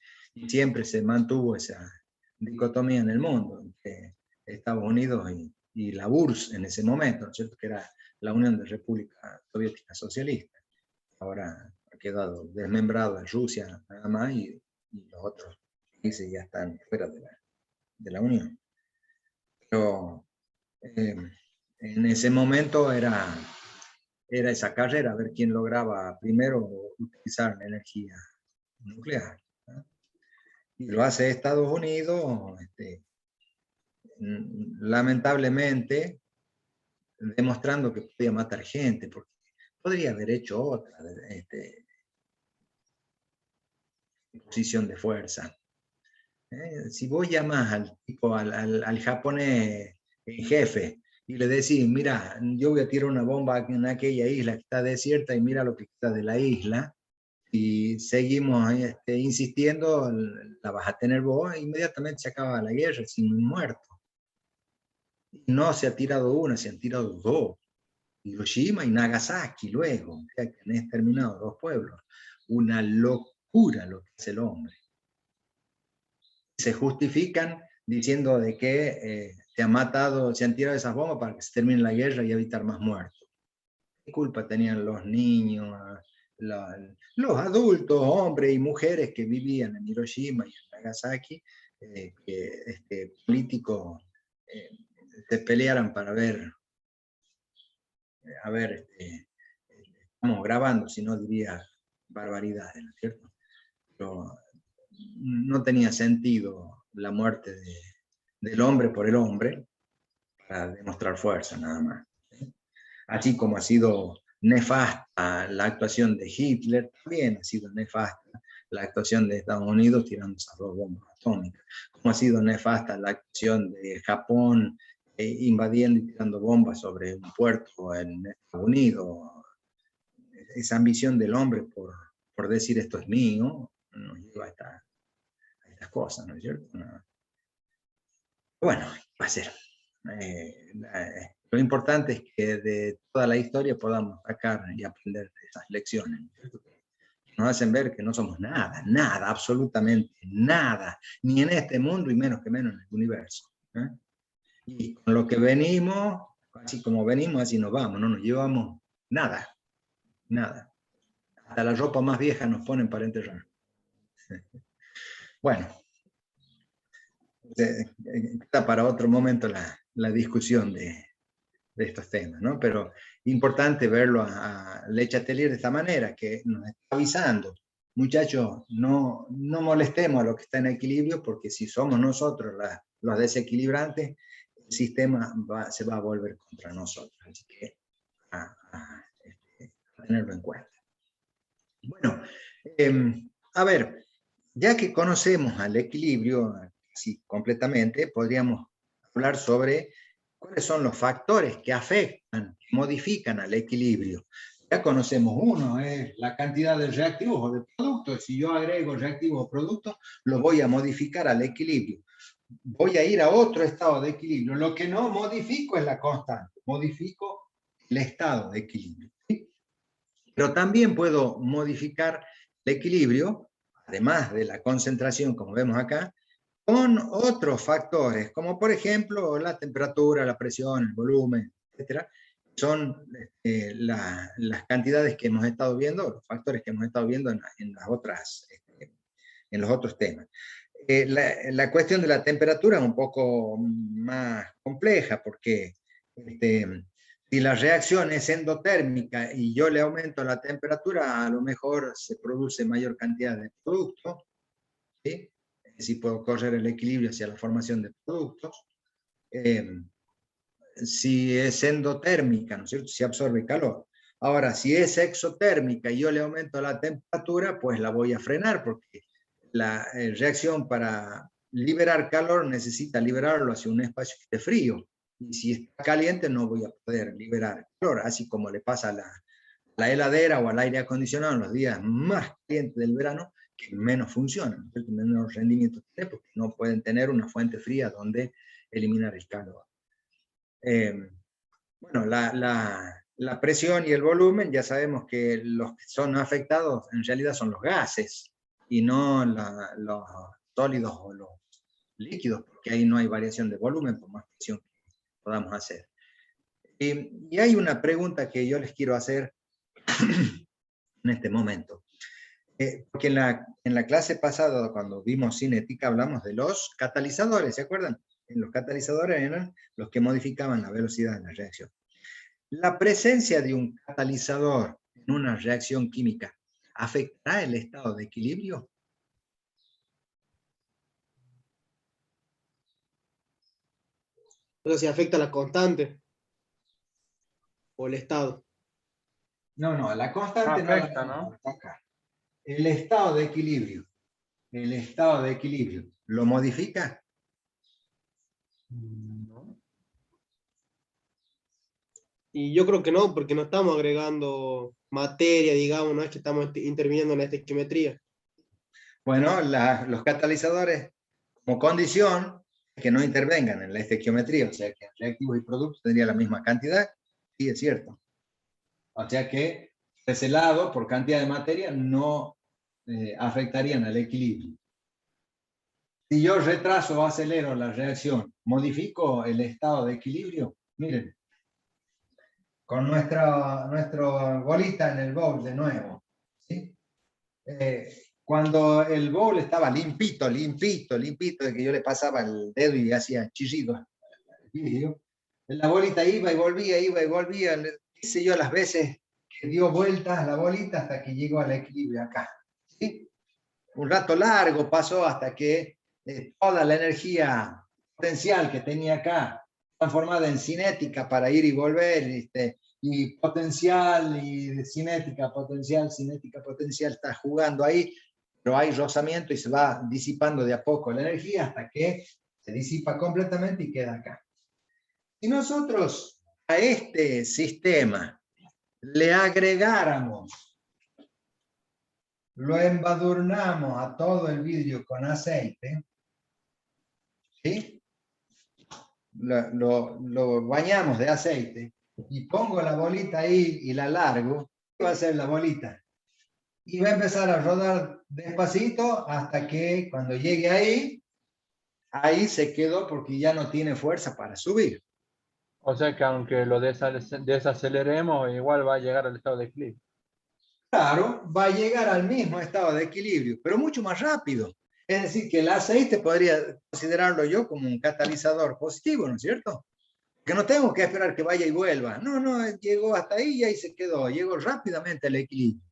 siempre se mantuvo esa dicotomía en el mundo, entre Estados Unidos y la URSS en ese momento, ¿no es cierto? Que era la Unión de República Soviética Socialista. Ahora ha quedado desmembrado en Rusia nada más y los otros países ya están fuera de la Unión. Pero en ese momento era esa carrera, a ver quién lograba primero utilizar la energía nuclear, ¿no? Y lo hace Estados Unidos, lamentablemente, demostrando que podía matar gente, porque podría haber hecho otra posición de fuerza. Si vos llamas al tipo, al japonés en jefe, y le decís, mira, yo voy a tirar una bomba en aquella isla que está desierta y mira lo que está de la isla, y seguimos insistiendo, la vas a tener vos, e inmediatamente se acaba la guerra sin un muerto. No se ha tirado una, se han tirado 2. Hiroshima y Nagasaki luego, o sea que han exterminado 2 pueblos. Una locura lo que es el hombre. Se justifican diciendo de que se han tirado esas bombas para que se termine la guerra y evitar más muertos. ¿Qué culpa tenían los niños, los adultos, hombres y mujeres que vivían en Hiroshima y en Nagasaki, que políticos se pelearan para ver, estamos grabando, si no diría barbaridades, ¿no es cierto? Pero no tenía sentido la muerte del hombre por el hombre para demostrar fuerza nada más. Así como ha sido nefasta la actuación de Hitler, también ha sido nefasta la actuación de Estados Unidos tirando esas 2 bombas atómicas. Como ha sido nefasta la actuación de Japón invadiendo y tirando bombas sobre un puerto en Estados Unidos. Esa ambición del hombre por decir esto es mío, nos lleva a estas cosas, ¿no es cierto? No. Bueno, va a ser. Lo importante es que de toda la historia podamos sacar y aprender de esas lecciones. Nos hacen ver que no somos nada, nada, absolutamente nada, ni en este mundo y menos en el universo. Y con lo que venimos, así como venimos, así nos vamos, no nos llevamos nada, nada. Hasta la ropa más vieja nos ponen para enterrar. Bueno, está para otro momento la discusión de estos temas, ¿no? Pero importante verlo a Le Chatelier de esta manera, que nos está avisando, muchachos, no molestemos a lo que está en equilibrio, porque si somos nosotros los desequilibrantes, el sistema se va a volver contra nosotros. Así que a tenerlo en cuenta. Bueno, a ver, ya que conocemos al equilibrio así completamente, podríamos hablar sobre cuáles son los factores que afectan, que modifican al equilibrio. Ya conocemos uno, es la cantidad de reactivos o de productos. Si yo agrego reactivos o productos, lo voy a modificar al equilibrio. Voy a ir a otro estado de equilibrio. Lo que no modifico es la constante, modifico el estado de equilibrio. ¿Sí? Pero también puedo modificar el equilibrio, además de la concentración, como vemos acá, con otros factores, como por ejemplo la temperatura, la presión, el volumen, etcétera. Son las cantidades que hemos estado viendo, los factores que hemos estado viendo en los otros temas. La cuestión de la temperatura es un poco más compleja, porque si la reacción es endotérmica y yo le aumento la temperatura, a lo mejor se produce mayor cantidad de producto, ¿sí? Si puedo correr el equilibrio hacia la formación de productos. Si es endotérmica, ¿no es cierto? Si absorbe calor. Ahora, si es exotérmica y yo le aumento la temperatura, pues la voy a frenar, porque la reacción para liberar calor necesita liberarlo hacia un espacio que esté frío. Y si está caliente no voy a poder liberar calor, así como le pasa a la heladera o al aire acondicionado en los días más calientes del verano, que menos funcionan, menos rendimiento tienen, porque no pueden tener una fuente fría donde eliminar el calor. Bueno, la presión y el volumen, ya sabemos que los que son afectados en realidad son los gases y no los sólidos o los líquidos, porque ahí no hay variación de volumen por más presión que podamos hacer. Y hay una pregunta que yo les quiero hacer en este momento. Porque en la clase pasada, cuando vimos cinética, hablamos de los catalizadores, ¿se acuerdan? Los catalizadores eran los que modificaban la velocidad de la reacción. La presencia de un catalizador en una reacción química, ¿afectará el estado de equilibrio? O sea, si afecta la constante o el estado. No, la constante no Afecta, la ¿no? vamos a tocar. El estado de equilibrio. El estado de equilibrio. ¿Lo modifica? No. Y yo creo que no, porque no estamos agregando materia, digamos, no es que estamos interviniendo en la estequiometría. Bueno, los catalizadores, como condición, es que no intervengan en la estequiometría, o sea que reactivos y productos tendrían la misma cantidad, sí es cierto. O sea que, de ese lado, por cantidad de materia, no afectarían al equilibrio. Si yo retraso o acelero la reacción, ¿modifico el estado de equilibrio? Miren, con nuestra bolita en el bowl de nuevo, ¿sí? Cuando el bowl estaba limpito, de que yo le pasaba el dedo y hacía chillido al vidrio, la bolita iba y volvía, hice yo las veces que dio vueltas a la bolita hasta que llegó al equilibrio acá, ¿sí? Un rato largo pasó hasta que toda la energía potencial que tenía acá, transformada en cinética para ir y volver, y potencial, y cinética, potencial, está jugando ahí, pero hay rozamiento y se va disipando de a poco la energía hasta que se disipa completamente y queda acá. Si nosotros a este sistema le agregáramos, lo embadurnamos a todo el vidrio con aceite, ¿sí? lo bañamos de aceite y pongo la bolita ahí y la largo, ¿qué va a hacer la bolita? Y va a empezar a rodar despacito hasta que cuando llegue ahí se quedó porque ya no tiene fuerza para subir. O sea que aunque lo desaceleremos, igual va a llegar al estado de equilibrio. Claro, va a llegar al mismo estado de equilibrio, pero mucho más rápido. Es decir, que el aceite podría considerarlo yo como un catalizador positivo, ¿no es cierto? Que no tengo que esperar que vaya y vuelva. No, no, llegó hasta ahí y ahí se quedó. Llegó rápidamente al equilibrio.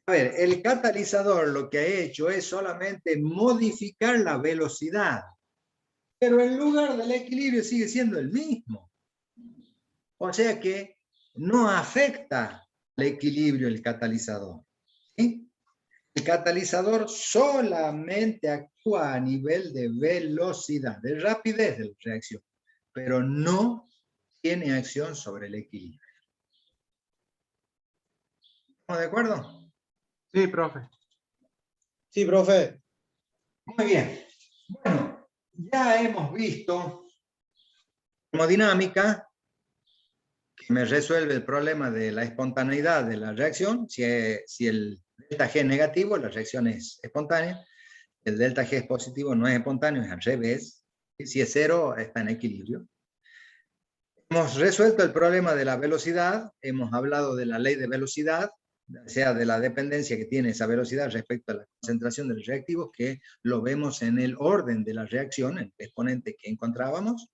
A ver, el catalizador lo que ha hecho es solamente modificar la velocidad, pero el lugar del equilibrio sigue siendo el mismo. O sea que no afecta al equilibrio el catalizador. ¿Sí? El catalizador solamente actúa a nivel de velocidad, de rapidez de la reacción, pero no tiene acción sobre el equilibrio. ¿Estamos de acuerdo? Sí, profe. Sí, profe. Muy bien. Bueno, ya hemos visto termodinámica, que me resuelve el problema de la espontaneidad de la reacción. Si el delta G es negativo, la reacción es espontánea. El delta G es positivo, no es espontáneo, es al revés. Si es cero, está en equilibrio. Hemos resuelto el problema de la velocidad, hemos hablado de la ley de velocidad, o sea, de la dependencia que tiene esa velocidad respecto a la concentración de los reactivos, que lo vemos en el orden de la reacción, en el exponente que encontrábamos,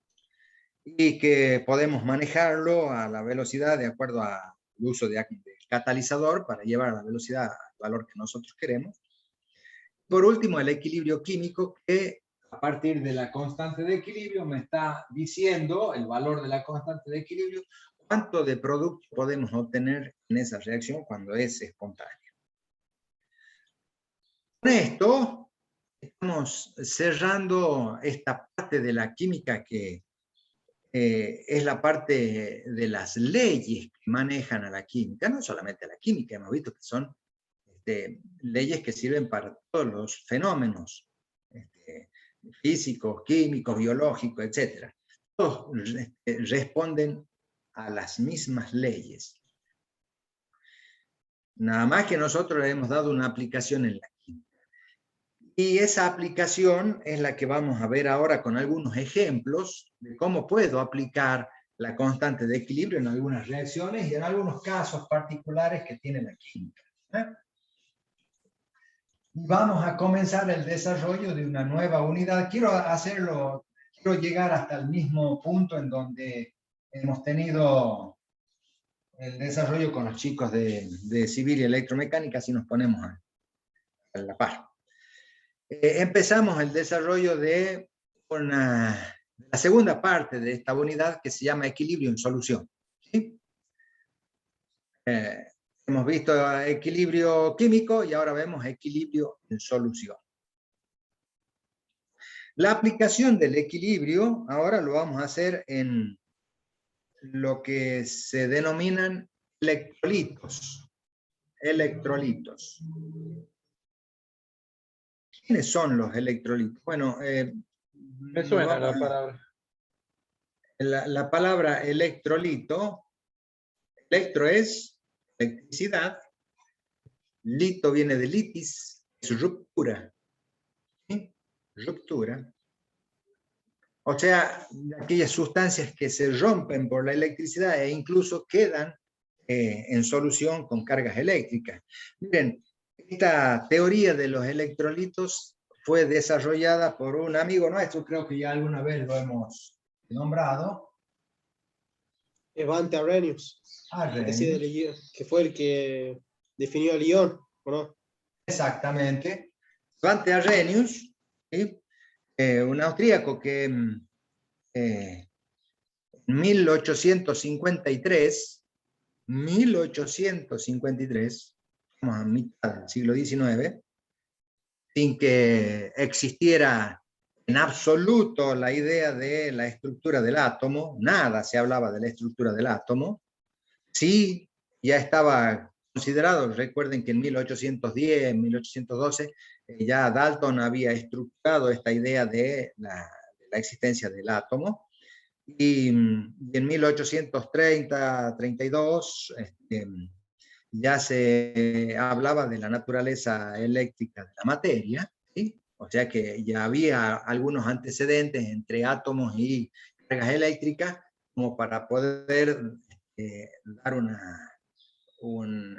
y que podemos manejarlo a la velocidad de acuerdo al uso del catalizador para llevar la velocidad al valor que nosotros queremos. Por último, el equilibrio químico, que a partir de la constante de equilibrio me está diciendo el valor de la constante de equilibrio, cuánto de producto podemos obtener en esa reacción cuando es espontánea. Con esto estamos cerrando esta parte de la química que es la parte de las leyes que manejan a la química, no solamente a la química, hemos visto que son leyes que sirven para todos los fenómenos físicos, químicos, biológicos, etc. Todos responden a las mismas leyes. Nada más que nosotros le hemos dado una aplicación en la química. Y esa aplicación es la que vamos a ver ahora con algunos ejemplos de cómo puedo aplicar la constante de equilibrio en algunas reacciones y en algunos casos particulares que tiene la química. Vamos a comenzar el desarrollo de una nueva unidad. Quiero llegar hasta el mismo punto en donde hemos tenido el desarrollo con los chicos de civil y electromecánica, si nos ponemos a la par. Empezamos el desarrollo de la segunda parte de esta unidad que se llama equilibrio en solución. ¿Sí? Hemos visto equilibrio químico y ahora vemos equilibrio en solución. La aplicación del equilibrio ahora lo vamos a hacer en lo que se denominan electrolitos. Electrolitos. ¿Quiénes son los electrolitos? Bueno, Me suena la palabra. La palabra electrolito, electro es electricidad, lito viene de litis, es ruptura. ¿Sí? Ruptura. O sea, aquellas sustancias que se rompen por la electricidad e incluso quedan en solución con cargas eléctricas. Miren, esta teoría de los electrolitos fue desarrollada por un amigo nuestro, creo que ya alguna vez lo hemos nombrado. Svante Arrhenius. Que fue el que definió el ion, ¿o no? Exactamente. Svante Arrhenius, ¿sí? Un austríaco que en 1853, vamos a mitad del siglo XIX, sin que existiera en absoluto la idea de la estructura del átomo, nada se hablaba de la estructura del átomo, sí ya estaba considerado, recuerden que en 1810, 1812, ya Dalton había estructurado esta idea de la existencia del átomo, Y en 1830-32 ya se hablaba de la naturaleza eléctrica de la materia, ¿sí? O sea que ya había algunos antecedentes entre átomos y cargas eléctricas como para poder dar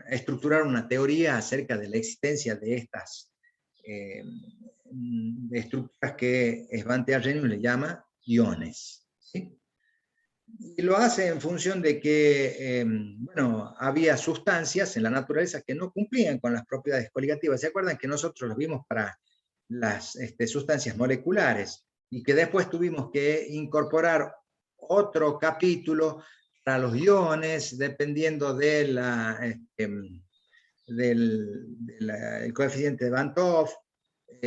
estructurar una teoría acerca de la existencia de estas de estructuras que Svante Arrhenius le llama iones, ¿sí? Y lo hace en función de que, bueno, había sustancias en la naturaleza que no cumplían con las propiedades coligativas. ¿Se acuerdan que nosotros los vimos para las sustancias moleculares y que después tuvimos que incorporar otro capítulo para los iones, dependiendo de del coeficiente de Van 't Hoff,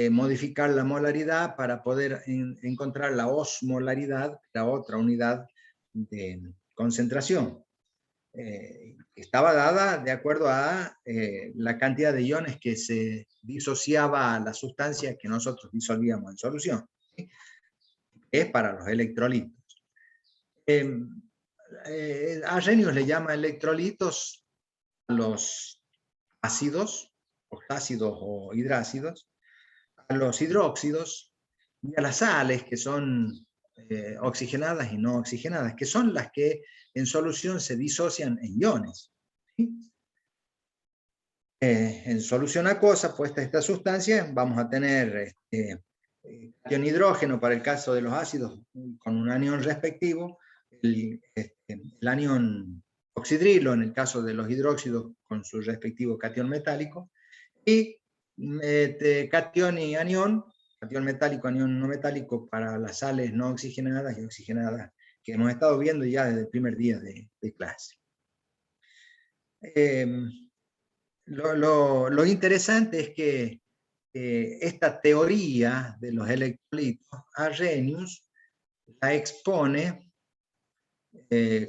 modificar la molaridad para poder encontrar la osmolaridad, la otra unidad de concentración. Estaba dada de acuerdo a la cantidad de iones que se disociaba a la sustancia que nosotros disolvíamos en solución, ¿sí? Es para los electrolitos. Arrhenius le llama electrolitos a los ácidos, octácidos o hidrácidos, a los hidróxidos y a las sales, que son oxigenadas y no oxigenadas, que son las que en solución se disocian en iones, ¿sí? En solución acuosa, puesta esta sustancia, vamos a tener cation hidrógeno para el caso de los ácidos con un anión respectivo, el anión oxidrilo en el caso de los hidróxidos con su respectivo cation metálico, y cation y anión, cation metálico, anión no metálico para las sales no oxigenadas y oxigenadas, que hemos estado viendo ya desde el primer día de clase. Lo interesante es que esta teoría de los electrolitos, Arrhenius la expone,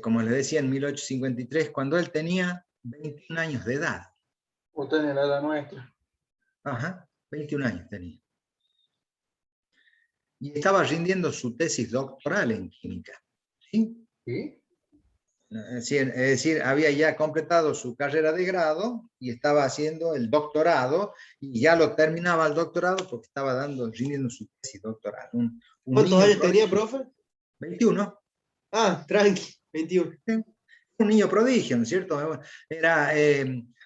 como les decía, en 1853, cuando él tenía 21 años de edad. Usted tiene la edad nuestra. Ajá, 21 años tenía. Y estaba rindiendo su tesis doctoral en química, ¿sí? ¿Sí? Es decir, había ya completado su carrera de grado y estaba haciendo el doctorado, y ya lo terminaba el doctorado porque estaba rindiendo su tesis doctoral. ¿Cuántos años tenía, profe? 21. Ah, tranqui, 21. Un niño prodigio, ¿no es cierto? Era,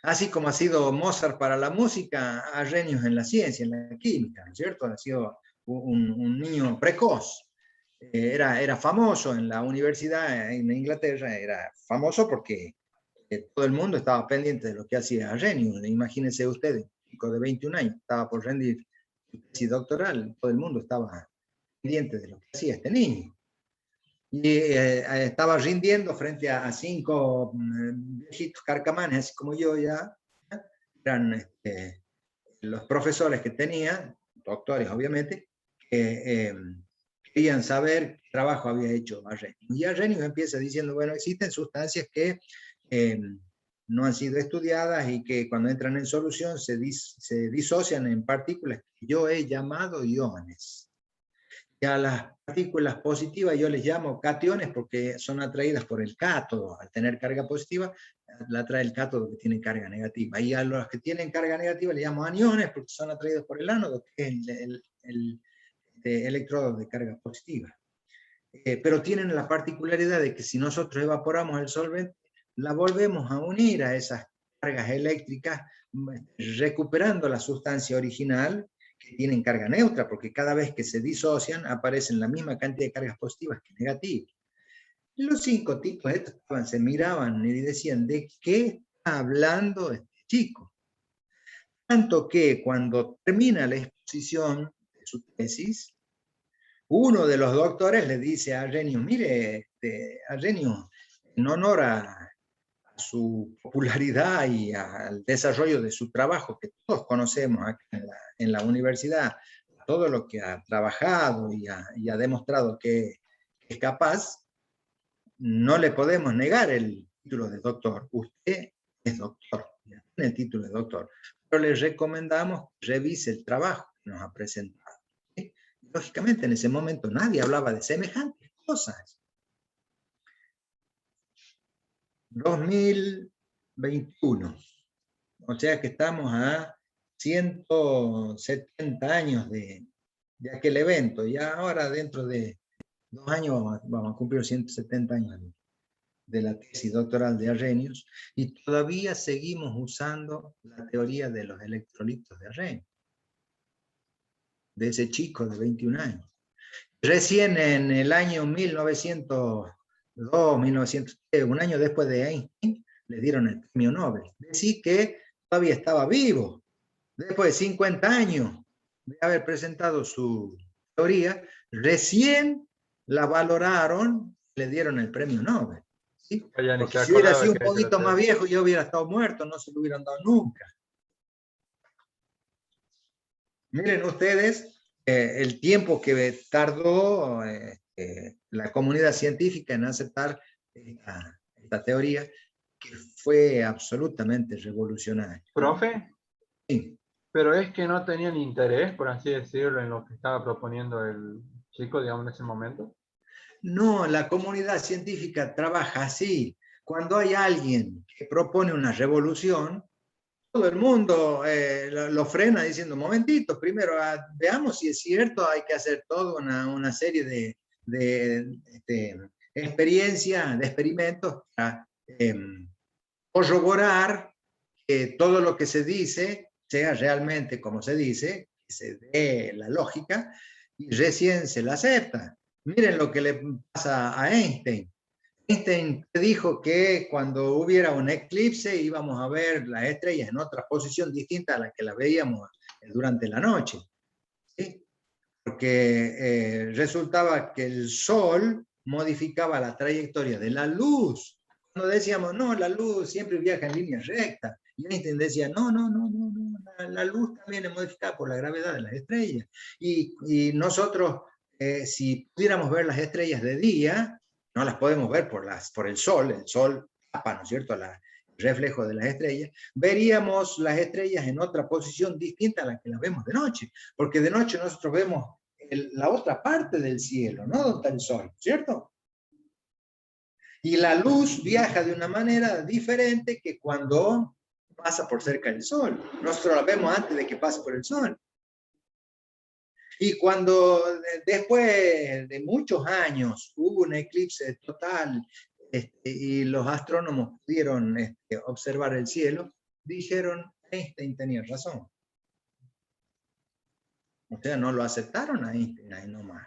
así como ha sido Mozart para la música, Arrhenius en la ciencia, en la química, ¿no es cierto? Ha sido un niño precoz. Era famoso en la universidad en Inglaterra, era famoso porque todo el mundo estaba pendiente de lo que hacía Arrhenius. Imagínense ustedes, un chico de 21 años, estaba por rendir su tesis doctoral, todo el mundo estaba pendiente de lo que hacía este niño. Y estaba rindiendo frente a 5 viejitos carcamanes, así como yo ya, eran los profesores que tenía, doctores obviamente, que querían saber qué trabajo había hecho Arrhenius. Y Arrhenius empieza diciendo, bueno, existen sustancias que no han sido estudiadas y que cuando entran en solución se disocian en partículas que yo he llamado iones. Y a las partículas positivas yo les llamo cationes porque son atraídas por el cátodo. Al tener carga positiva, la atrae el cátodo que tiene carga negativa. Y a los que tienen carga negativa les llamo aniones porque son atraídos por el ánodo, que es el electrodo de carga positiva. Pero tienen la particularidad de que si nosotros evaporamos el solvente, la volvemos a unir a esas cargas eléctricas, recuperando la sustancia original, que tienen carga neutra, porque cada vez que se disocian aparecen la misma cantidad de cargas positivas que negativas. Los 5 tipos estos se miraban y decían, ¿de qué está hablando este chico? Tanto que cuando termina la exposición de su tesis, uno de los doctores le dice a Arrhenius, mire, Arrhenius, en honor a su popularidad y al desarrollo de su trabajo, que todos conocemos acá en la universidad, todo lo que ha trabajado y ha demostrado que es capaz, no le podemos negar el título de doctor. Usted es doctor, tiene el título de doctor, pero le recomendamos que revise el trabajo que nos ha presentado. ¿Sí? Lógicamente, en ese momento nadie hablaba de semejantes cosas. 2021. O sea que estamos a 170 años de aquel evento. Y ahora dentro de 2 años vamos a cumplir 170 años de la tesis doctoral de Arrhenius, y todavía seguimos usando la teoría de los electrolitos de Arrhenius, de ese chico de 21 años. Recién en el año 1902, 1903, un año después de Einstein, le dieron el premio Nobel. Decir que todavía estaba vivo, después de 50 años de haber presentado su teoría, recién la valoraron, le dieron el premio Nobel. ¿Sí? Porque si hubiera sido un poquito más viejo, yo hubiera estado muerto, no se lo hubieran dado nunca. Miren ustedes el tiempo que tardó la comunidad científica en aceptar esta teoría, que fue absolutamente revolucionaria. ¿Profe? Sí. Pero es que no tenían interés, por así decirlo, en lo que estaba proponiendo el chico, digamos, en ese momento. No, la comunidad científica trabaja así. Cuando hay alguien que propone una revolución, todo el mundo lo frena diciendo, momentito, primero veamos si es cierto, hay que hacer toda una serie de experiencias, de experimentos para corroborar que todo lo que se dice sea realmente como se dice, que se dé la lógica, y recién se la acepta. Miren lo que le pasa a Einstein. Einstein dijo que cuando hubiera un eclipse íbamos a ver las estrellas en otra posición distinta a la que las veíamos durante la noche. ¿Sí? Porque resultaba que el Sol modificaba la trayectoria de la luz. Cuando decíamos, no, la luz siempre viaja en línea recta. Y Einstein decía, no, la luz también es modificada por la gravedad de las estrellas. Y nosotros, si pudiéramos ver las estrellas de día, no las podemos ver por el sol tapa, ¿no es cierto?, el reflejo de las estrellas, veríamos las estrellas en otra posición distinta a la que las vemos de noche, porque de noche nosotros vemos la otra parte del cielo, no donde está el sol, ¿cierto? Y la luz viaja de una manera diferente que cuando pasa por cerca del sol. Nosotros la vemos antes de que pase por el sol. Y cuando después de muchos años hubo un eclipse total y los astrónomos pudieron observar el cielo, dijeron, Einstein tenía razón. O sea, no lo aceptaron a Einstein ahí nomás.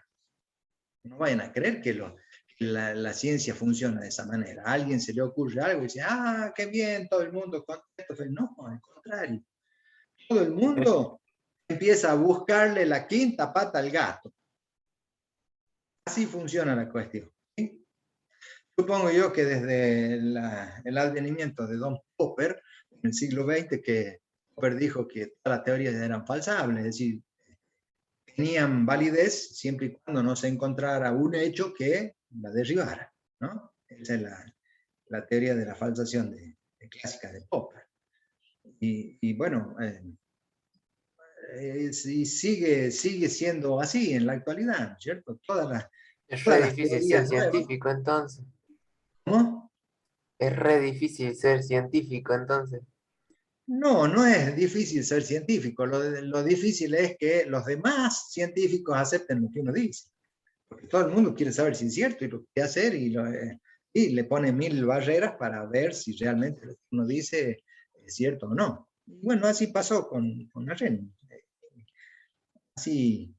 No vayan a creer que la ciencia funciona de esa manera. A alguien se le ocurre algo y dice, ah, qué bien, todo el mundo contento. No, al contrario. Todo el mundo empieza a buscarle la quinta pata al gato. Así funciona la cuestión. ¿Sí? Supongo yo que desde el advenimiento de Don Popper, en el siglo XX, que Popper dijo que todas las teorías eran falsables, es decir, tenían validez siempre y cuando no se encontrara un hecho que la derribara, ¿no? Esa es la teoría de la falsación clásica de Popper. Y bueno, sigue siendo así en la actualidad, ¿cierto? Es todas re las difícil teorías ser nuevas. científico entonces. ¿Cómo? Es re difícil ser científico entonces. No es difícil ser científico. Lo difícil es que los demás científicos acepten lo que uno dice. Porque todo el mundo quiere saber si es cierto y lo quiere hacer y le pone 1000 barreras para ver si realmente lo que uno dice es cierto o no. Y bueno, así pasó con Arrhenius. Así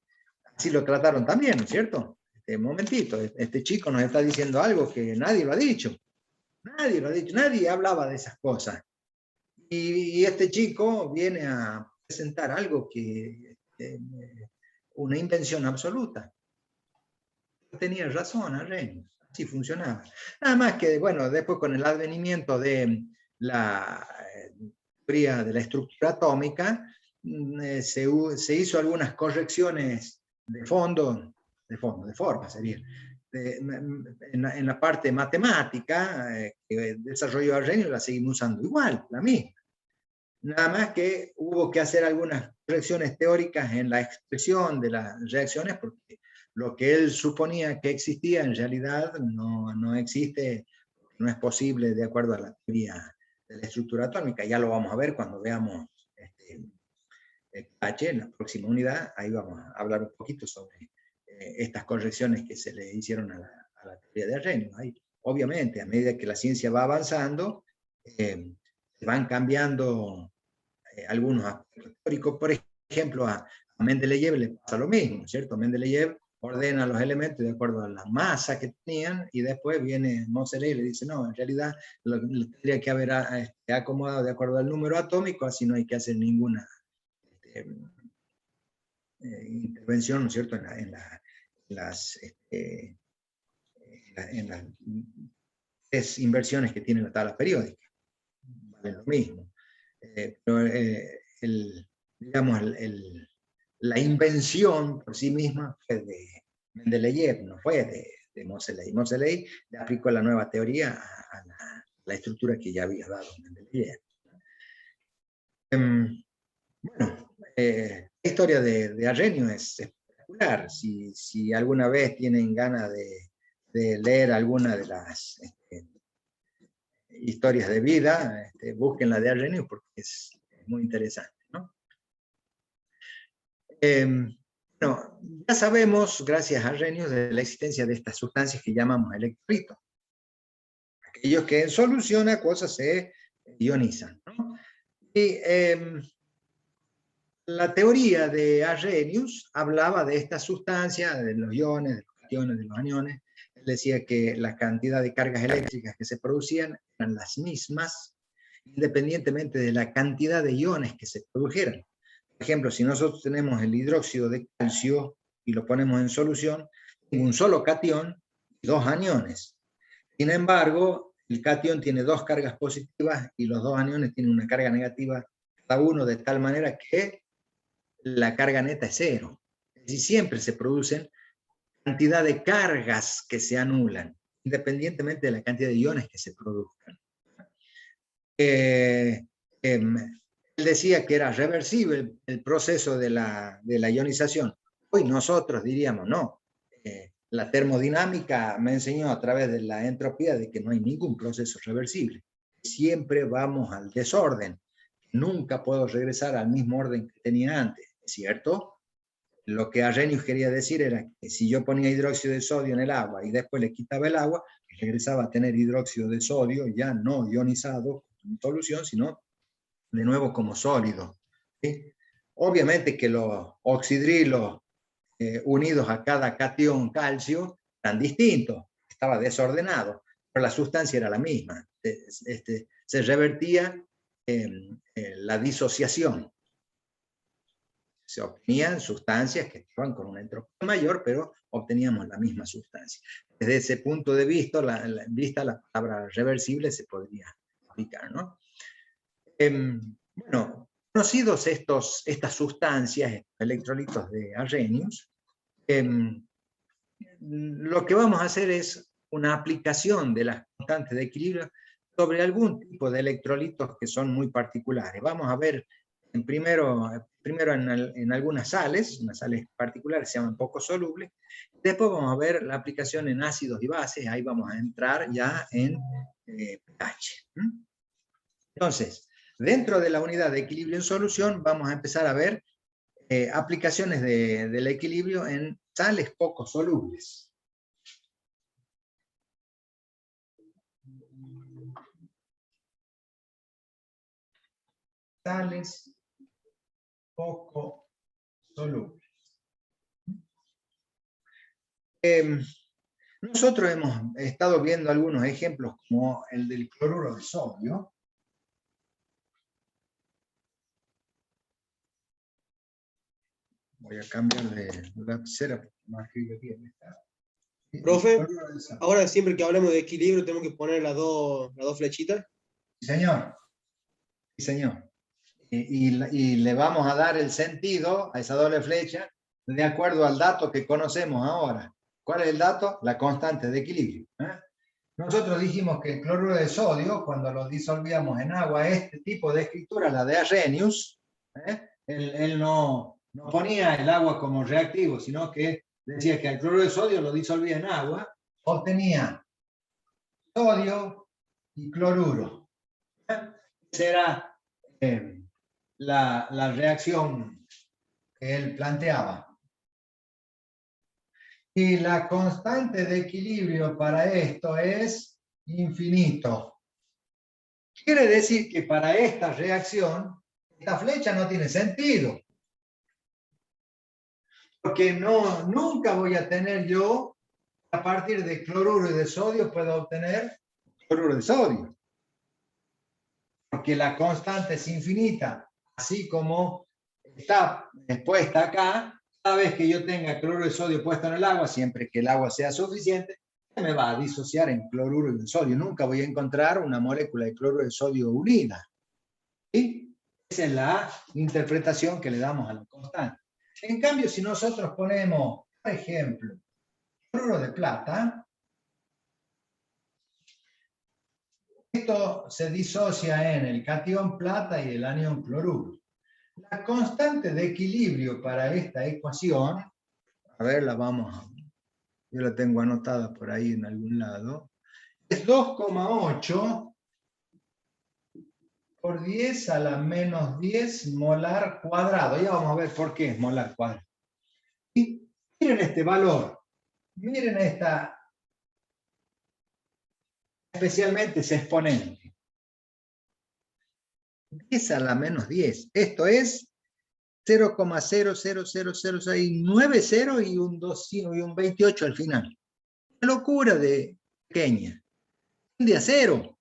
lo trataron también, ¿no es cierto? Momentito, este chico nos está diciendo algo que nadie lo ha dicho. Nadie lo ha dicho, nadie hablaba de esas cosas. Y este chico viene a presentar algo que una invención absoluta. Tenía razón, Arrhenius, así funcionaba. Nada más que, bueno, después con el advenimiento de la teoría de la estructura atómica, se hizo algunas correcciones de forma sería, en la parte matemática que desarrolló Arrhenius, la seguimos usando igual, la misma. Nada más que hubo que hacer algunas correcciones teóricas en la expresión de las reacciones, porque lo que él suponía que existía en realidad no existe. no es posible de acuerdo a la teoría de la estructura atómica. Ya lo vamos a ver cuando veamos pH en la próxima unidad. Ahí vamos a hablar un poquito sobre estas correcciones que se le hicieron a la teoría de Arrhenius. Ahí, obviamente, a medida que la ciencia va avanzando, se van cambiando algunos aspectos teóricos. Por ejemplo, a Mendeleev le pasa lo mismo, ¿cierto? Mendeleev ordena los elementos de acuerdo a la masa que tenían, y después viene Moseley y le dice, no, en realidad lo tendría que haber acomodado de acuerdo al número atómico, así no hay que hacer ninguna intervención, ¿no es cierto?, en las tres inversiones que tiene la tabla periódica. Vale lo mismo. Pero digamos, la invención por sí misma fue de Mendeleev, no fue de Moseley. Moseley le aplicó la nueva teoría a la estructura que ya había dado Mendeleev. Bueno, la historia de Arrhenius es espectacular. Si alguna vez tienen ganas de leer alguna de las historias de vida, busquen la de Arrhenius porque es muy interesante, ¿no? Bueno, ya sabemos, gracias a Arrhenius, de la existencia de estas sustancias que llamamos electrolitos. Aquellos que en solución acuosa se ionizan, ¿no? Y la teoría de Arrhenius hablaba de estas sustancias, de los iones, de los cationes, de los aniones. Él decía que la cantidad de cargas eléctricas que se producían eran las mismas, independientemente de la cantidad de iones que se produjeran. Por ejemplo, si nosotros tenemos el hidróxido de calcio y lo ponemos en solución, un solo catión y dos aniones. Sin embargo, el catión tiene dos cargas positivas y los dos aniones tienen una carga negativa cada uno, de tal manera que la carga neta es cero. Es decir, siempre se producen cantidad de cargas que se anulan, independientemente de la cantidad de iones que se produzcan. Él decía que era reversible el proceso de la ionización. Hoy nosotros diríamos, no. La termodinámica me enseñó a través de la entropía de que no hay ningún proceso reversible. Siempre vamos al desorden. Nunca puedo regresar al mismo orden que tenía antes, ¿cierto? Lo que Arrhenius quería decir era que si yo ponía hidróxido de sodio en el agua y después le quitaba el agua, regresaba a tener hidróxido de sodio ya no ionizado en solución, sino de nuevo como sólido, ¿sí? Obviamente que los oxidrilos unidos a cada catión calcio eran distintos, estaba desordenado, pero la sustancia era la misma. Se revertía la disociación. Se obtenían sustancias que estaban con una entropía mayor, pero obteníamos la misma sustancia. Desde ese punto de vista, la palabra reversible se podría aplicar, ¿no? Bueno, conocidos estas sustancias, estos electrolitos de Arrhenius, lo que vamos a hacer es una aplicación de las constantes de equilibrio sobre algún tipo de electrolitos que son muy particulares. Vamos a ver primero en algunas sales, unas sales particulares se llaman poco solubles. Después vamos a ver la aplicación en ácidos y bases. Ahí vamos a entrar ya en pH. Entonces, dentro de la unidad de equilibrio en solución, vamos a empezar a ver aplicaciones del equilibrio en sales poco solubles. Sales poco solubles. Nosotros hemos estado viendo algunos ejemplos como el del cloruro de sodio. Voy a cambiar de lapicera porque no escribe bien. Profe, ahora siempre que hablemos de equilibrio tenemos que poner las dos flechitas. Sí, señor. Sí, señor. Y le vamos a dar el sentido a esa doble flecha de acuerdo al dato que conocemos ahora. ¿Cuál es el dato? La constante de equilibrio. Nosotros dijimos que el cloruro de sodio, cuando lo disolvíamos en agua, este tipo de escritura, la de Arrhenius, él no ponía el agua como reactivo, sino que decía que el cloruro de sodio lo disolvía en agua, obtenía sodio y cloruro. Será la reacción que él planteaba. Y la constante de equilibrio para esto es infinito. Quiere decir que para esta reacción, esta flecha no tiene sentido. Porque nunca voy a tener yo, a partir de cloruro y de sodio, puedo obtener cloruro de sodio. Porque la constante es infinita, así como está expuesta acá. Cada vez que yo tenga cloruro de sodio puesto en el agua, siempre que el agua sea suficiente, me va a disociar en cloruro de sodio. Nunca voy a encontrar una molécula de cloruro de sodio unida. ¿Sí? Esa es la interpretación que le damos a la constante. En cambio, si nosotros ponemos, por ejemplo, cloruro de plata, esto se disocia en el catión plata y el anión cloruro. La constante de equilibrio para esta ecuación, a ver, yo la tengo anotada por ahí en algún lado, es 2,8 por 10 a la menos 10 molar cuadrado. Ya vamos a ver por qué es molar cuadrado. Y miren este valor, miren especialmente ese exponente. 10 a la menos 10. Esto es 0,0000690 y un 28 al final. Una locura de pequeña. De a cero.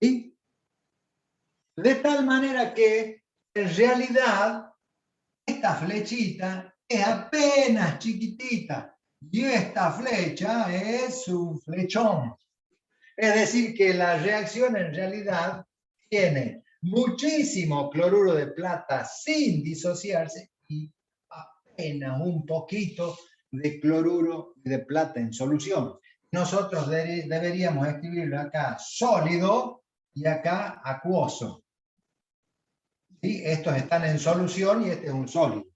¿Sí? De tal manera que en realidad esta flechita es apenas chiquitita y esta flecha es un flechón. Es decir, que la reacción en realidad tiene muchísimo cloruro de plata sin disociarse y apenas un poquito de cloruro de plata en solución. Nosotros deberíamos escribirlo acá sólido y acá acuoso. ¿Sí? Estos están en solución y este es un sólido.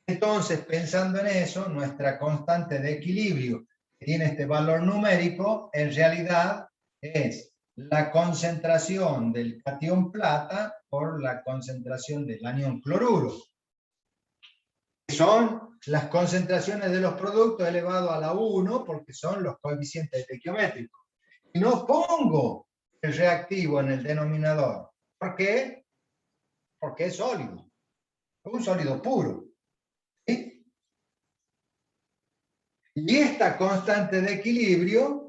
Entonces, pensando en eso, nuestra constante de equilibrio que tiene este valor numérico, en realidad es la concentración del catión plata por la concentración del anión cloruro. Son las concentraciones de los productos elevado a la 1, porque son los coeficientes estequiométricos. Y no pongo el reactivo en el denominador. ¿Por qué? Porque es sólido. Es un sólido puro. ¿Sí? Y esta constante de equilibrio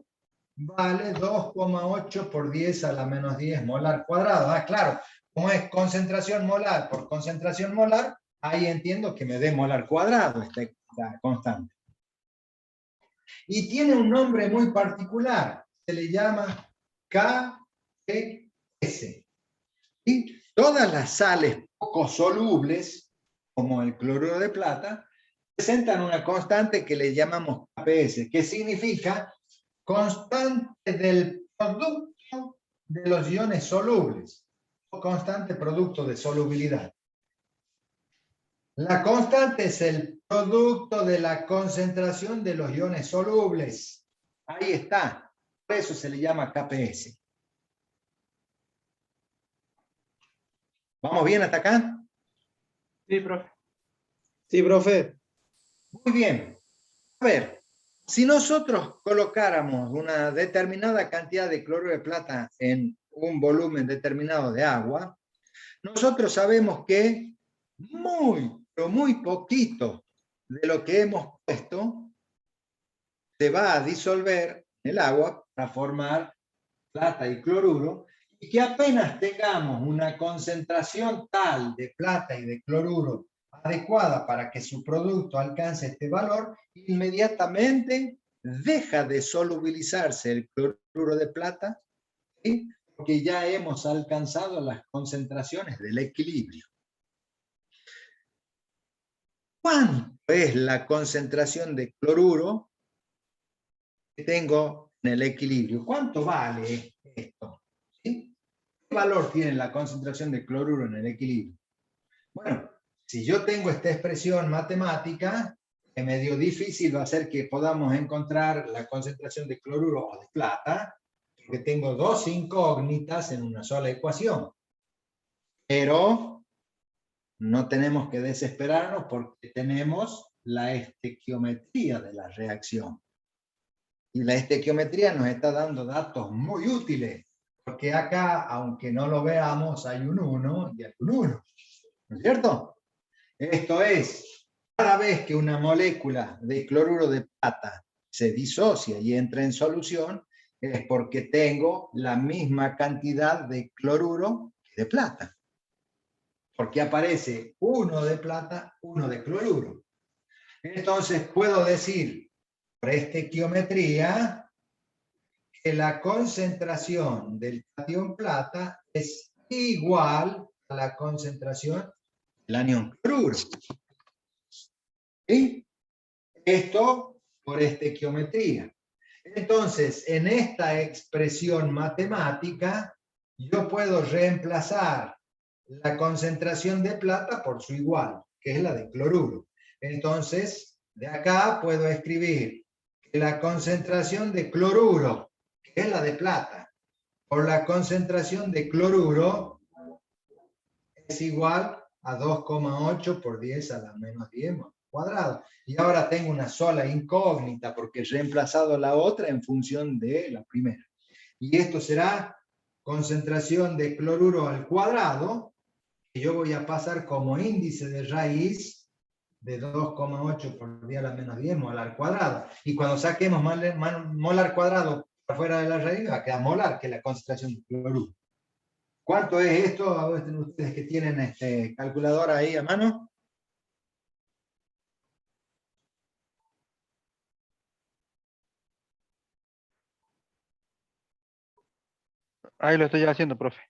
vale 2,8 por 10 a la menos 10 molar cuadrado. Ah, claro, como es concentración molar por concentración molar, ahí entiendo que me dé molar cuadrado esta constante. Y tiene un nombre muy particular, se le llama KPS. Y todas las sales poco solubles, como el cloruro de plata, presentan una constante que le llamamos KPS, que significa constante del producto de los iones solubles, o constante producto de solubilidad. La constante es el producto de la concentración de los iones solubles. Ahí está. Por eso se le llama KPS. ¿Vamos bien hasta acá? Sí, profe. Sí, profe. Muy bien. A ver, si nosotros colocáramos una determinada cantidad de cloruro de plata en un volumen determinado de agua, nosotros sabemos que pero muy poquito de lo que hemos puesto se va a disolver en el agua para formar plata y cloruro, y que apenas tengamos una concentración tal de plata y de cloruro adecuada para que su producto alcance este valor, inmediatamente deja de solubilizarse el cloruro de plata, ¿sí? Porque ya hemos alcanzado las concentraciones del equilibrio. ¿Cuánto es la concentración de cloruro que tengo en el equilibrio? ¿Cuánto vale esto? ¿Sí? ¿Qué valor tiene la concentración de cloruro en el equilibrio? Bueno, si yo tengo esta expresión matemática, que medio difícil va a ser que podamos encontrar la concentración de cloruro o de plata, porque tengo dos incógnitas en una sola ecuación. Pero no tenemos que desesperarnos porque tenemos la estequiometría de la reacción. Y la estequiometría nos está dando datos muy útiles, porque acá, aunque no lo veamos, hay un 1 y hay un 1. ¿No es cierto? Esto es, cada vez que una molécula de cloruro de plata se disocia y entra en solución, es porque tengo la misma cantidad de cloruro que de plata. Porque aparece uno de plata, uno de cloruro. Entonces puedo decir, por estequiometría, que la concentración del catión plata es igual a la concentración del anión cloruro. ¿Sí? Esto por estequiometría. Entonces, en esta expresión matemática, yo puedo reemplazar la concentración de plata por su igual, que es la de cloruro. Entonces, de acá puedo escribir que la concentración de cloruro, que es la de plata, por la concentración de cloruro es igual a 2,8 por 10 a la menos 10 cuadrado. Y ahora tengo una sola incógnita porque he reemplazado la otra en función de la primera. Y esto será concentración de cloruro al cuadrado, que yo voy a pasar como índice de raíz de 2,8 por 10 a la menos 10 molar al cuadrado. Y cuando saquemos molar cuadrado afuera de la raíz, va a quedar molar, que es la concentración de cloruro. ¿Cuánto es esto? A ver, ustedes que tienen calculadora ahí a mano. Ahí lo estoy haciendo, profe.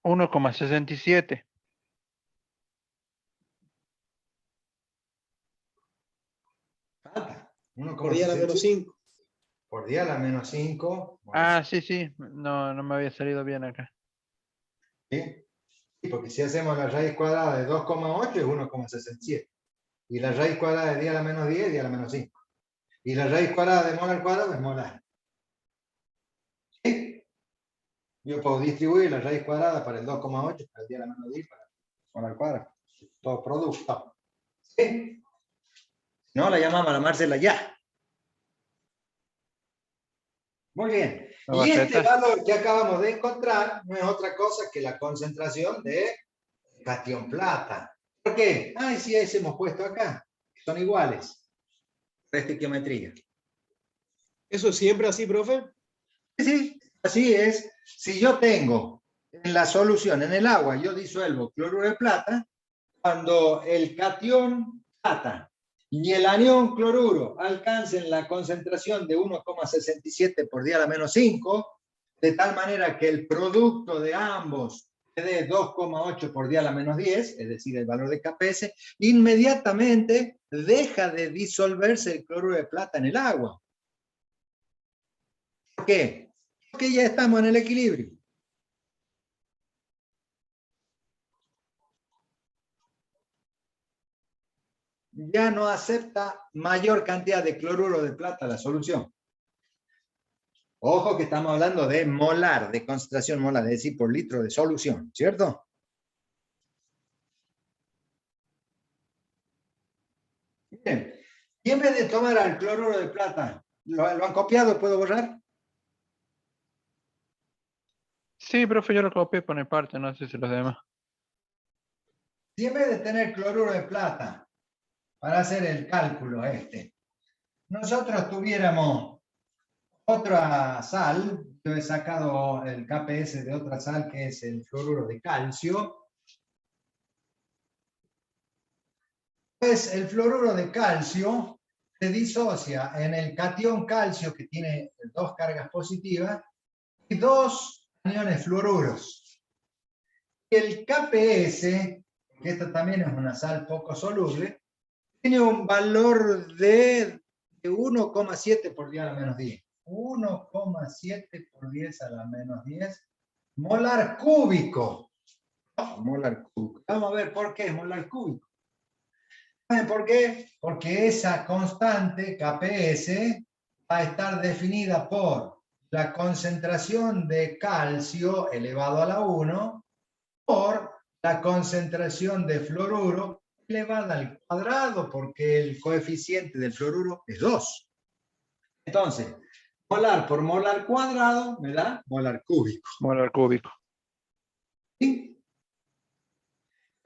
$1,67. Falta. Por 10 a la menos 5. Por 10 a la menos 5. Ah, sí, sí. No, no me había salido bien acá. ¿Sí? Sí, porque si hacemos la raíz cuadrada de 2,8 es 1,67. Y la raíz cuadrada de 10 a la menos 10 es 10 a la menos 5. Y la raíz cuadrada de molar al cuadrado es molar. ¿Sí? Yo puedo distribuir la raíz cuadrada para el 2,8, para el 10 a la menos 10, para molar al cuadrado. Todo producto. ¿Sí? No, la llamamos a la Marcela ya. Muy bien. ¿No va Y a este ser? valor que acabamos de encontrar no es otra cosa que la concentración de catión plata. ¿Por qué? Ay, sí, ese hemos puesto acá. Son iguales. Estequiometría. ¿Eso es siempre así, profe? Sí, así es. Si yo tengo en la solución, en el agua, yo disuelvo cloruro de plata, cuando el catión plata y el anión cloruro alcancen la concentración de 1,67 por 10 a la menos 5, de tal manera que el producto de ambos me dé 2,8 por 10 a la menos 10, es decir, el valor de KPS, inmediatamente deja de disolverse el cloruro de plata en el agua. ¿Por qué? Porque ya estamos en el equilibrio. Ya no acepta mayor cantidad de cloruro de plata la solución. Ojo que estamos hablando de molar, de concentración molar, es decir, por litro de solución, ¿cierto? Bien. Y en vez de tomar al cloruro de plata, ¿lo han copiado? ¿Puedo borrar? Sí, profe, yo lo copié por mi parte, no sé si los demás. Si en vez de tener cloruro de plata, para hacer el cálculo nosotros tuviéramos otra sal, yo he sacado el KPS de otra sal que es el fluoruro de calcio. Pues el fluoruro de calcio se disocia en el catión calcio que tiene dos cargas positivas y dos aniones fluoruros. Y el KPS, que esta también es una sal poco soluble, tiene un valor de 1,7 por 10 a la menos 10. 1,7 por 10 a la menos 10 molar cúbico No, molar cúbico. Vamos a ver por qué es molar cúbico. ¿Saben por qué? Porque esa constante, Kps, va a estar definida por la concentración de calcio elevado a la 1 por la concentración de fluoruro elevada al cuadrado, porque el coeficiente del fluoruro es 2. Entonces, molar por molar cuadrado me da molar cúbico. Molar cúbico. ¿Sí?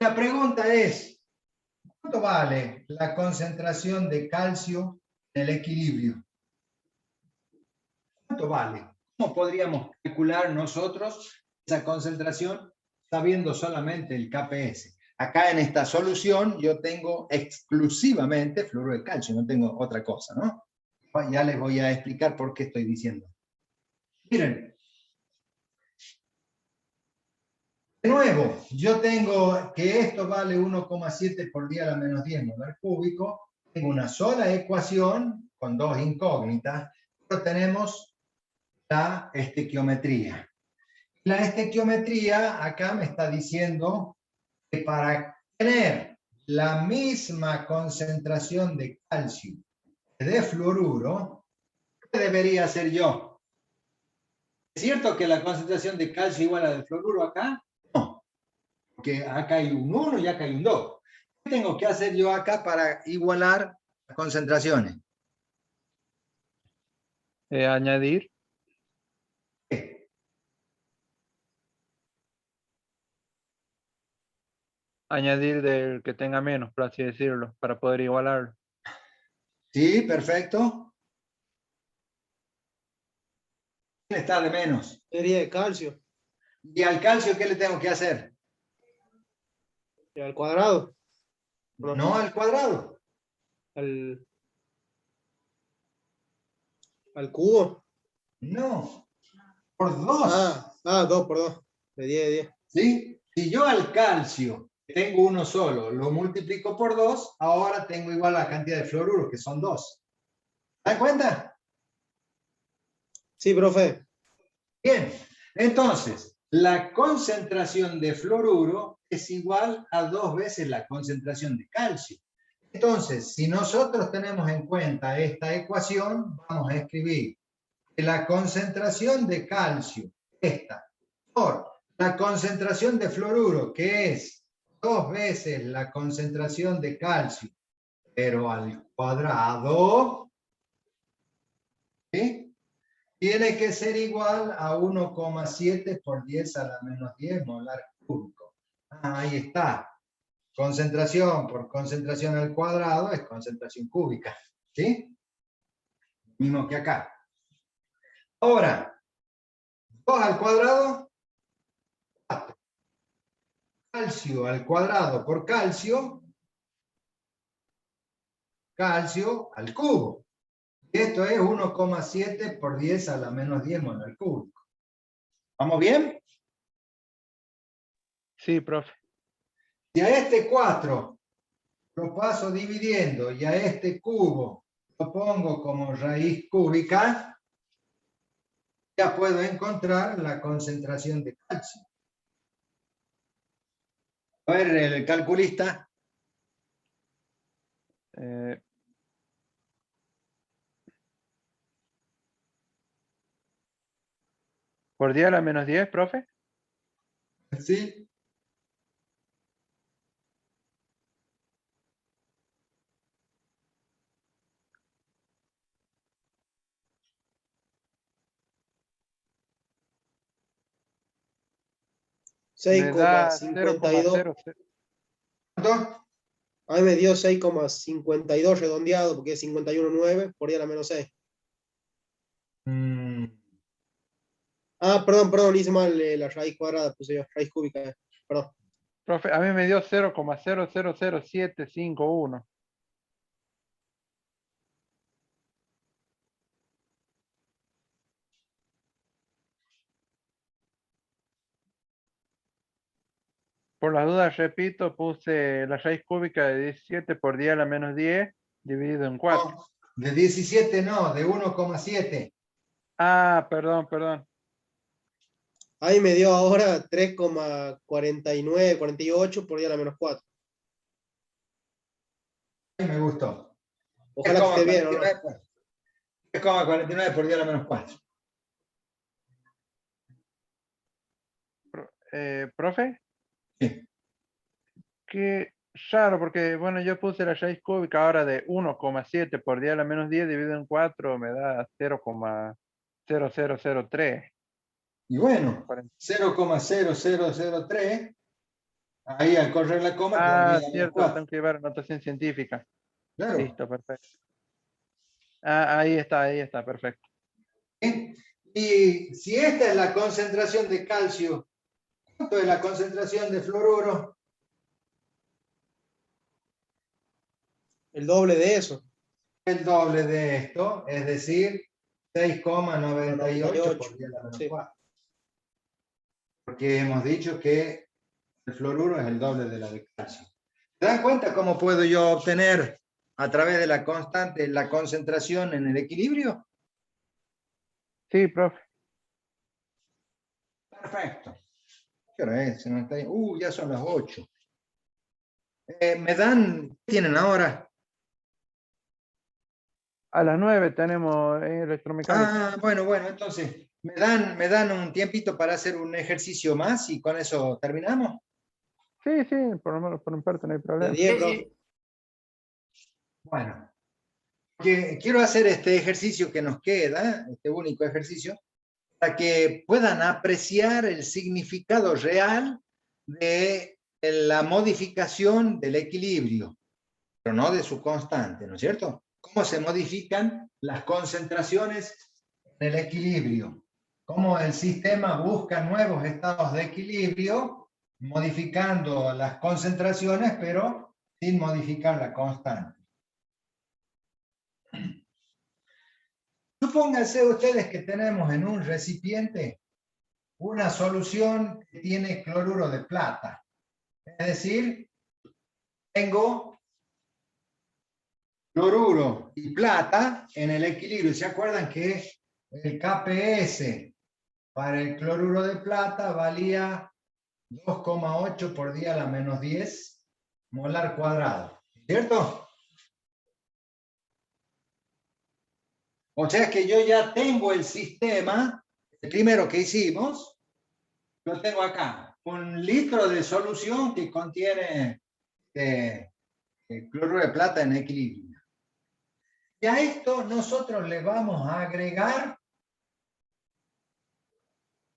La pregunta es, ¿cuánto vale la concentración de calcio en el equilibrio? ¿Cuánto vale? ¿Cómo podríamos calcular nosotros esa concentración sabiendo solamente el Kps? Acá en esta solución yo tengo exclusivamente fluoruro de calcio, no tengo otra cosa, ¿no? Ya les voy a explicar por qué estoy diciendo. Miren. De nuevo, yo tengo que esto vale 1,7 por 10 a la menos 10 molar cúbico. Tengo una sola ecuación con dos incógnitas, pero tenemos la estequiometría. La estequiometría acá me está diciendo que para tener la misma concentración de calcio que de fluoruro, ¿qué debería hacer yo? ¿Es cierto que la concentración de calcio igual a la de fluoruro acá? No, porque acá hay un 1 y acá hay un 2. ¿Qué tengo que hacer yo acá para igualar las concentraciones? Añadir. ¿Qué? Añadir del que tenga menos, por así decirlo, para poder igualarlo. Sí, perfecto. ¿Quién está de menos? Sería de calcio. ¿Y al calcio qué le tengo que hacer? Al cuadrado. No. No al cuadrado. Al cubo. No. Por 2. 2 por 2. De 10 de 10. ¿Sí? Si yo al calcio tengo uno solo, lo multiplico por 2, ahora tengo igual la cantidad de fluoruro, que son 2. ¿Te das cuenta? Sí, profe. Bien. Entonces, la concentración de fluoruro es igual a 2 veces la concentración de calcio. Entonces, si nosotros tenemos en cuenta esta ecuación, vamos a escribir que la concentración de calcio, esta, por la concentración de fluoruro, que es 2 veces la concentración de calcio, pero al cuadrado, ¿sí? Tiene que ser igual a 1,7 por 10 a la menos 10 molar cúbico. Ahí está. Concentración por concentración al cuadrado es concentración cúbica. ¿Sí? Mismo que acá. Ahora, 2 al cuadrado, 4. Calcio al cuadrado por calcio, calcio al cubo. Y esto es 1,7 por 10 a la menos 10 molar cúbico. ¿Vamos bien? Sí, profe. Si a este 4 lo paso dividiendo y a este cubo lo pongo como raíz cúbica, ya puedo encontrar la concentración de calcio. A ver, el calculista. ¿Por 10 a la menos 10, profe? ¿Sí? Me da 6,52. 0,00. ¿Cuánto? A mí me dio 6,52 redondeado porque es 51,9 por 10 a la menos 6. Perdón, hice mal la raíz cuadrada, puse yo, raíz cúbica, perdón. Profe, a mí me dio 0,000751. Por las dudas, repito, puse la raíz cúbica de 17 por 10 a la menos 10 dividido en 4. No, de 17 no, de 1,7. Ah, perdón. Ahí me dio ahora 3,49, 48 por 10 a la menos 4. Me gustó. Ojalá que esté bien, ¿o no? 3,49 por 10 a la menos 4. Profe, Sí. qué raro, porque bueno, yo puse la raíz cúbica ahora de 1,7 por 10 a la menos 10 dividido en 4 me da 0,0003. Y bueno, 40. 0,0003, ahí al correr la coma te da 10 a la menos Cierto, 4. tengo que llevar anotación científica. Claro. Listo, perfecto. Ahí está, perfecto. ¿Sí? Y si esta es la concentración de calcio, ¿cuánto es la concentración de fluoruro? El doble de eso. El doble de esto, es decir, 6,98 por 10 a la menos Sí. 4. Porque hemos dicho que el fluoruro es el doble de la de calcio. ¿Se dan cuenta cómo puedo yo obtener a través de la constante la concentración en el equilibrio? Sí, profe. Perfecto. ¿Qué hora es? Ya son las 8. ¿Me dan? ¿Qué tienen ahora? A las 9 tenemos electromecánica. Bueno, entonces, ¿me dan un tiempito para hacer un ejercicio más y con eso terminamos? Sí, por lo menos por un parte no hay De problema. 10, Sí, profe. sí. Bueno, quiero hacer este ejercicio que nos queda, este único ejercicio, para que puedan apreciar el significado real de la modificación del equilibrio, pero no de su constante, ¿no es cierto? Cómo se modifican las concentraciones en el equilibrio, cómo el sistema busca nuevos estados de equilibrio, modificando las concentraciones, pero sin modificar la constante. Supónganse ustedes que tenemos en un recipiente una solución que tiene cloruro de plata. Es decir, tengo cloruro y plata en el equilibrio. ¿Se acuerdan que el KPS para el cloruro de plata valía 2,8 por 10 a la menos 10 molar cuadrado? ¿Cierto? O sea que yo ya tengo el sistema, el primero que hicimos, lo tengo acá, 1 litro de solución que contiene cloruro de plata en equilibrio. Y a esto nosotros le vamos a agregar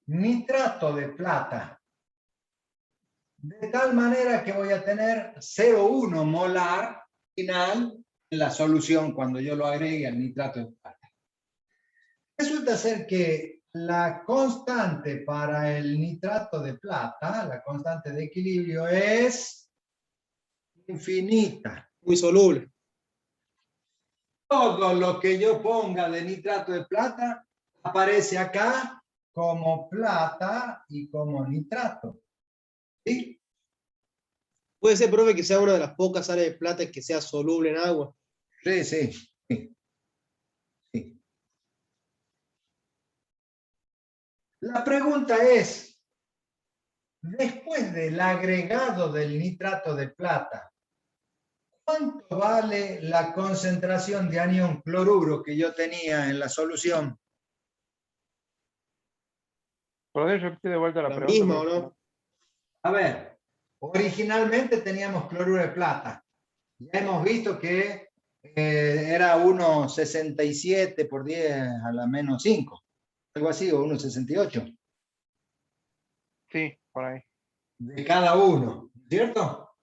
nitrato de plata, de tal manera que voy a tener 0,1 molar final en la solución cuando yo lo agregue al nitrato de plata. Resulta ser que la constante para el nitrato de plata, la constante de equilibrio, es infinita. Muy soluble. Todo lo que yo ponga de nitrato de plata aparece acá como plata y como nitrato. ¿Sí? Puede ser, profe, que sea una de las pocas sales de plata que sea soluble en agua. Sí. La pregunta es, después del agregado del nitrato de plata, ¿cuánto vale la concentración de anión cloruro que yo tenía en la solución? ¿Podés repetir de vuelta la La pregunta? misma, ¿o no? A ver, originalmente teníamos cloruro de plata. Ya hemos visto que era 1,67 por 10 a la menos 5, algo así, o 1,68 Sí, por ahí. de cada uno, ¿cierto?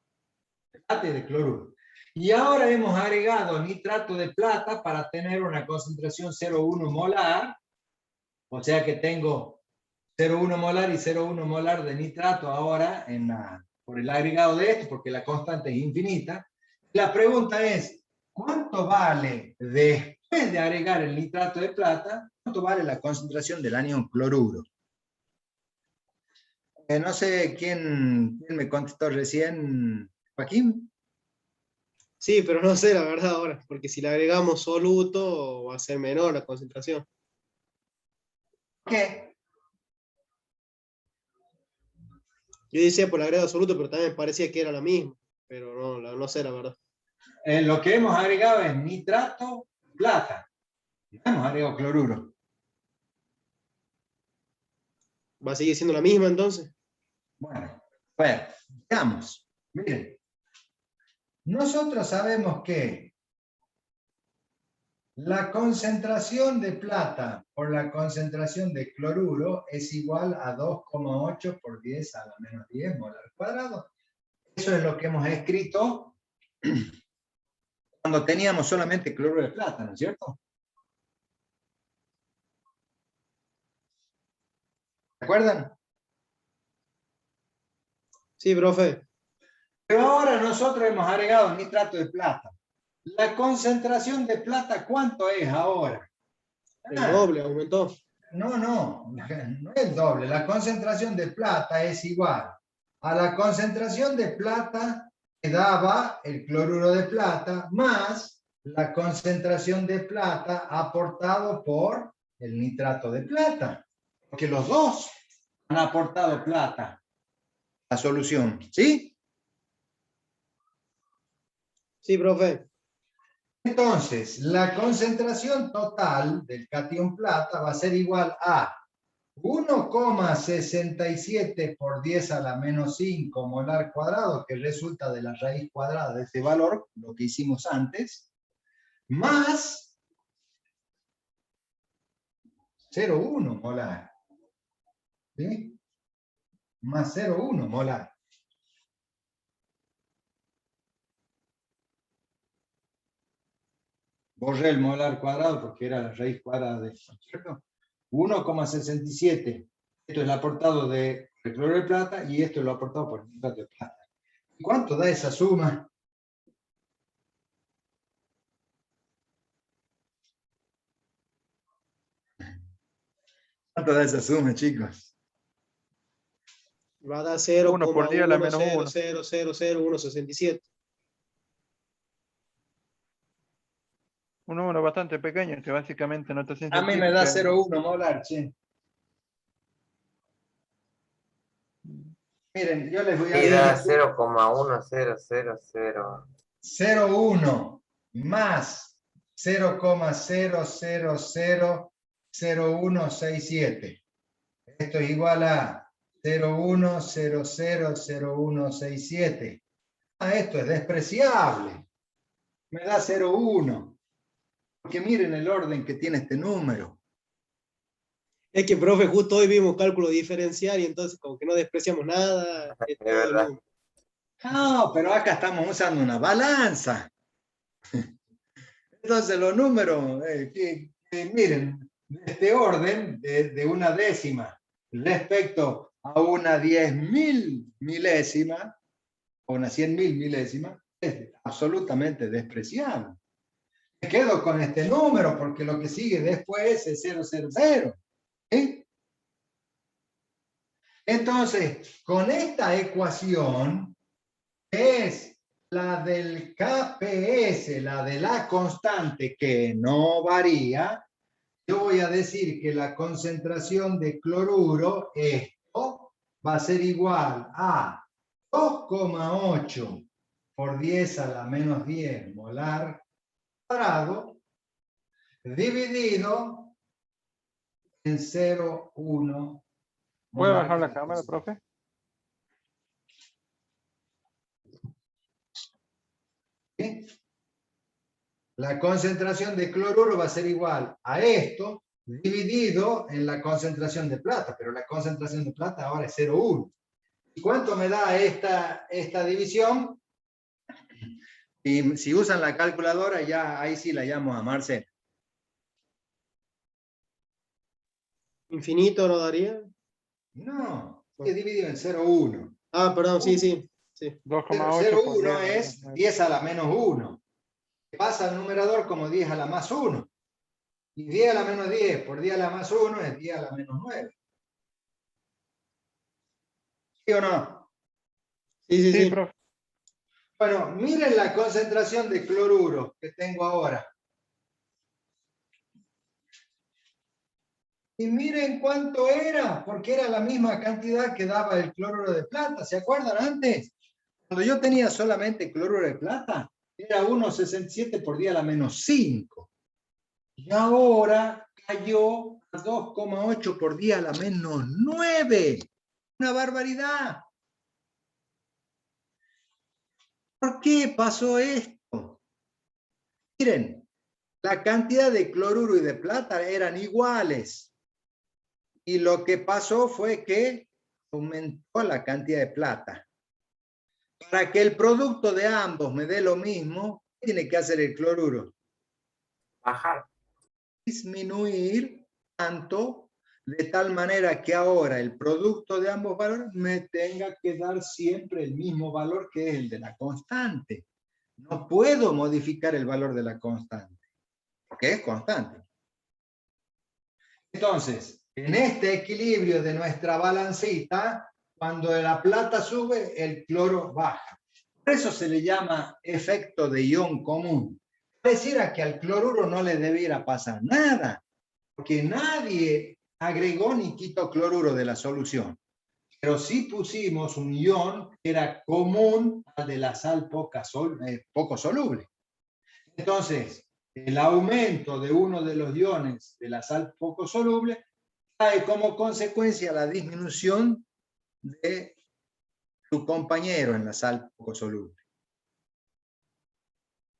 De plata y de cloruro. Y ahora hemos agregado nitrato de plata para tener una concentración 0,1 molar, o sea que tengo 0,1 molar y 0,1 molar de nitrato ahora por el agregado de esto, porque la constante es infinita. La pregunta es, ¿cuánto vale después de agregar el nitrato de plata, cuánto vale la concentración del anión cloruro? No sé quién me contestó recién, Joaquín. Sí, pero no sé la verdad ahora, porque si le agregamos soluto va a ser menor la concentración. ¿Qué? Yo decía por el agregado absoluto, pero también parecía que era la misma. Pero no, no sé la verdad. Lo que hemos agregado es nitrato, plata. No hemos agregado cloruro. ¿Va a seguir siendo la misma entonces? Bueno, veamos. Miren, nosotros sabemos que la concentración de plata por la concentración de cloruro es igual a 2,8 por 10 a la menos 10 molar cuadrado. Eso es lo que hemos escrito cuando teníamos solamente cloruro de plata, ¿no es cierto? ¿Se acuerdan? Sí, profe. Pero ahora nosotros hemos agregado nitrato de plata. La concentración de plata, ¿cuánto es ahora? El doble aumentó. No es el doble. La concentración de plata es igual a la concentración de plata que daba el cloruro de plata más la concentración de plata aportado por el nitrato de plata. Porque los dos han aportado plata a la solución. ¿Sí? Sí, profe. Entonces, la concentración total del catión plata va a ser igual a 1,67 por 10 a la menos 5 molar cuadrado, que resulta de la raíz cuadrada de este valor, lo que hicimos antes, más 0,1 molar. ¿Sí? Más 0,1 molar. Borré el molar cuadrado porque era la raíz cuadrada de esto, ¿cierto? 1,67. Esto es el aportado de cloruro de plata y esto es lo aportado por nitrato de plata. ¿Cuánto da esa suma? ¿Cuánto da esa suma, chicos? Va a dar 1 por 10 a la menos 1. 0,0000167. Un número bastante pequeño que básicamente notación A mí me da científica. 0,1 molar, che. Miren, yo les voy a Y da decir 0,1000. 0,1 más 0,0000167. Esto es igual a 0,1000167. Esto es despreciable. Me da 0,1. Porque miren el orden que tiene este número. Es que, profe, justo hoy vimos cálculo diferencial y entonces como que no despreciamos nada. Es todo el verdad. número. No, pero acá estamos usando una balanza. Entonces los números, miren, de este orden de una décima respecto a una 10.000 milésima, o una 100.000 milésima, es absolutamente despreciable. Me quedo con este número porque lo que sigue después es 000. ¿Sí? Entonces, con esta ecuación, que es la del KPS, la de la constante que no varía, yo voy a decir que la concentración de cloruro, esto, va a ser igual a 2,8 por 10 a la menos 10 molar cuadrado, dividido en 0,1. ¿Puede bajar la cámara, profe? ¿Sí? La concentración de cloruro va a ser igual a esto dividido en la concentración de plata, pero la concentración de plata ahora es 0,1. ¿Y cuánto me da esta división? Y si usan la calculadora, ya ahí sí la llamo a Marcel. ¿Infinito no daría? No, es dividido en 0,1. Ah, perdón, sí. 2,8 por 0,1 10. es 10 a la menos 1. Pasa al numerador como 10 a la más 1. Y 10 a la menos 10 por 10 a la más 1 es 10 a la menos 9. ¿Sí o no? Sí. Profe. Bueno, miren la concentración de cloruro que tengo ahora. Y miren cuánto era, porque era la misma cantidad que daba el cloruro de plata. ¿Se acuerdan antes? Cuando yo tenía solamente cloruro de plata, era 1,67 por 10 a la menos 5. Y ahora cayó a 2,8 por 10 a la menos 9. Una barbaridad. ¿Por qué pasó esto? Miren, la cantidad de cloruro y de plata eran iguales. Y lo que pasó fue que aumentó la cantidad de plata. Para que el producto de ambos me dé lo mismo, ¿qué tiene que hacer el cloruro? Bajar. Disminuir tanto de tal manera que ahora el producto de ambos valores me tenga que dar siempre el mismo valor que es el de la constante. No puedo modificar el valor de la constante, porque es constante. Entonces, en este equilibrio de nuestra balancita, cuando la plata sube, el cloro baja. Por eso se le llama efecto de ion común. Pareciera que al cloruro no le debiera pasar nada, porque nadie agregó ni quitó cloruro de la solución. Pero sí pusimos un ion que era común al de la sal poco soluble. Entonces, el aumento de uno de los iones de la sal poco soluble trae como consecuencia la disminución de su compañero en la sal poco soluble.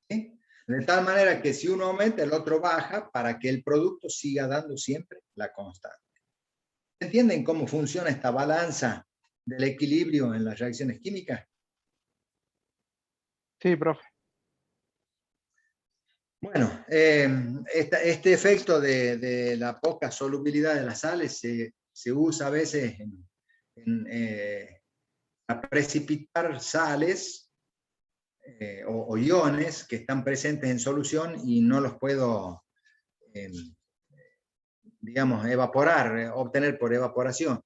¿Sí? De tal manera que si uno aumenta, el otro baja para que el producto siga dando siempre la constante. ¿Entienden cómo funciona esta balanza del equilibrio en las reacciones químicas? Sí, profe. Bueno, este efecto de la poca solubilidad de las sales se usa a veces para precipitar sales o iones que están presentes en solución y no los puedo, digamos, evaporar, obtener por evaporación.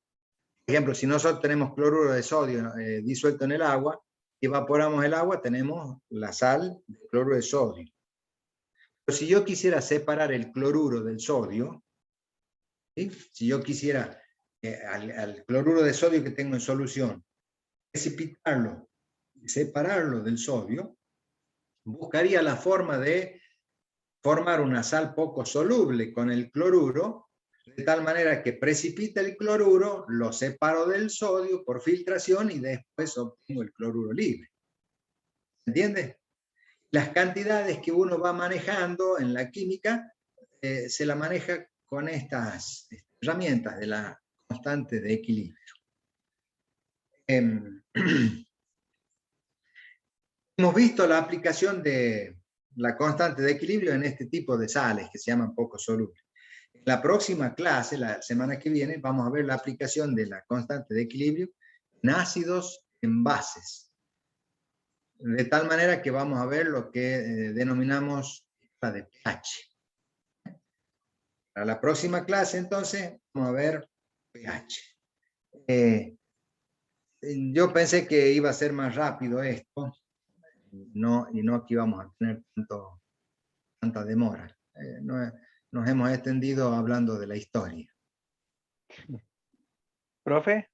Por ejemplo, si nosotros tenemos cloruro de sodio disuelto en el agua, evaporamos el agua, tenemos la sal de cloruro de sodio. Pero si yo quisiera separar el cloruro del sodio, ¿sí? Si yo quisiera al cloruro de sodio que tengo en solución, precipitarlo y separarlo del sodio, buscaría la forma de formar una sal poco soluble con el cloruro, de tal manera que precipita el cloruro, lo separo del sodio por filtración y después obtengo el cloruro libre. ¿Entiendes? Las cantidades que uno va manejando en la química se la maneja con estas herramientas de la constante de equilibrio. Hemos visto la aplicación de la constante de equilibrio en este tipo de sales que se llaman poco solubles. En la próxima clase, la semana que viene, vamos a ver la aplicación de la constante de equilibrio en ácidos en bases. De tal manera que vamos a ver lo que denominamos la de pH. Para la próxima clase, entonces, vamos a ver pH. Yo pensé que iba a ser más rápido esto, y no que íbamos a tener tanta demora. Nos hemos extendido hablando de la historia. Profe.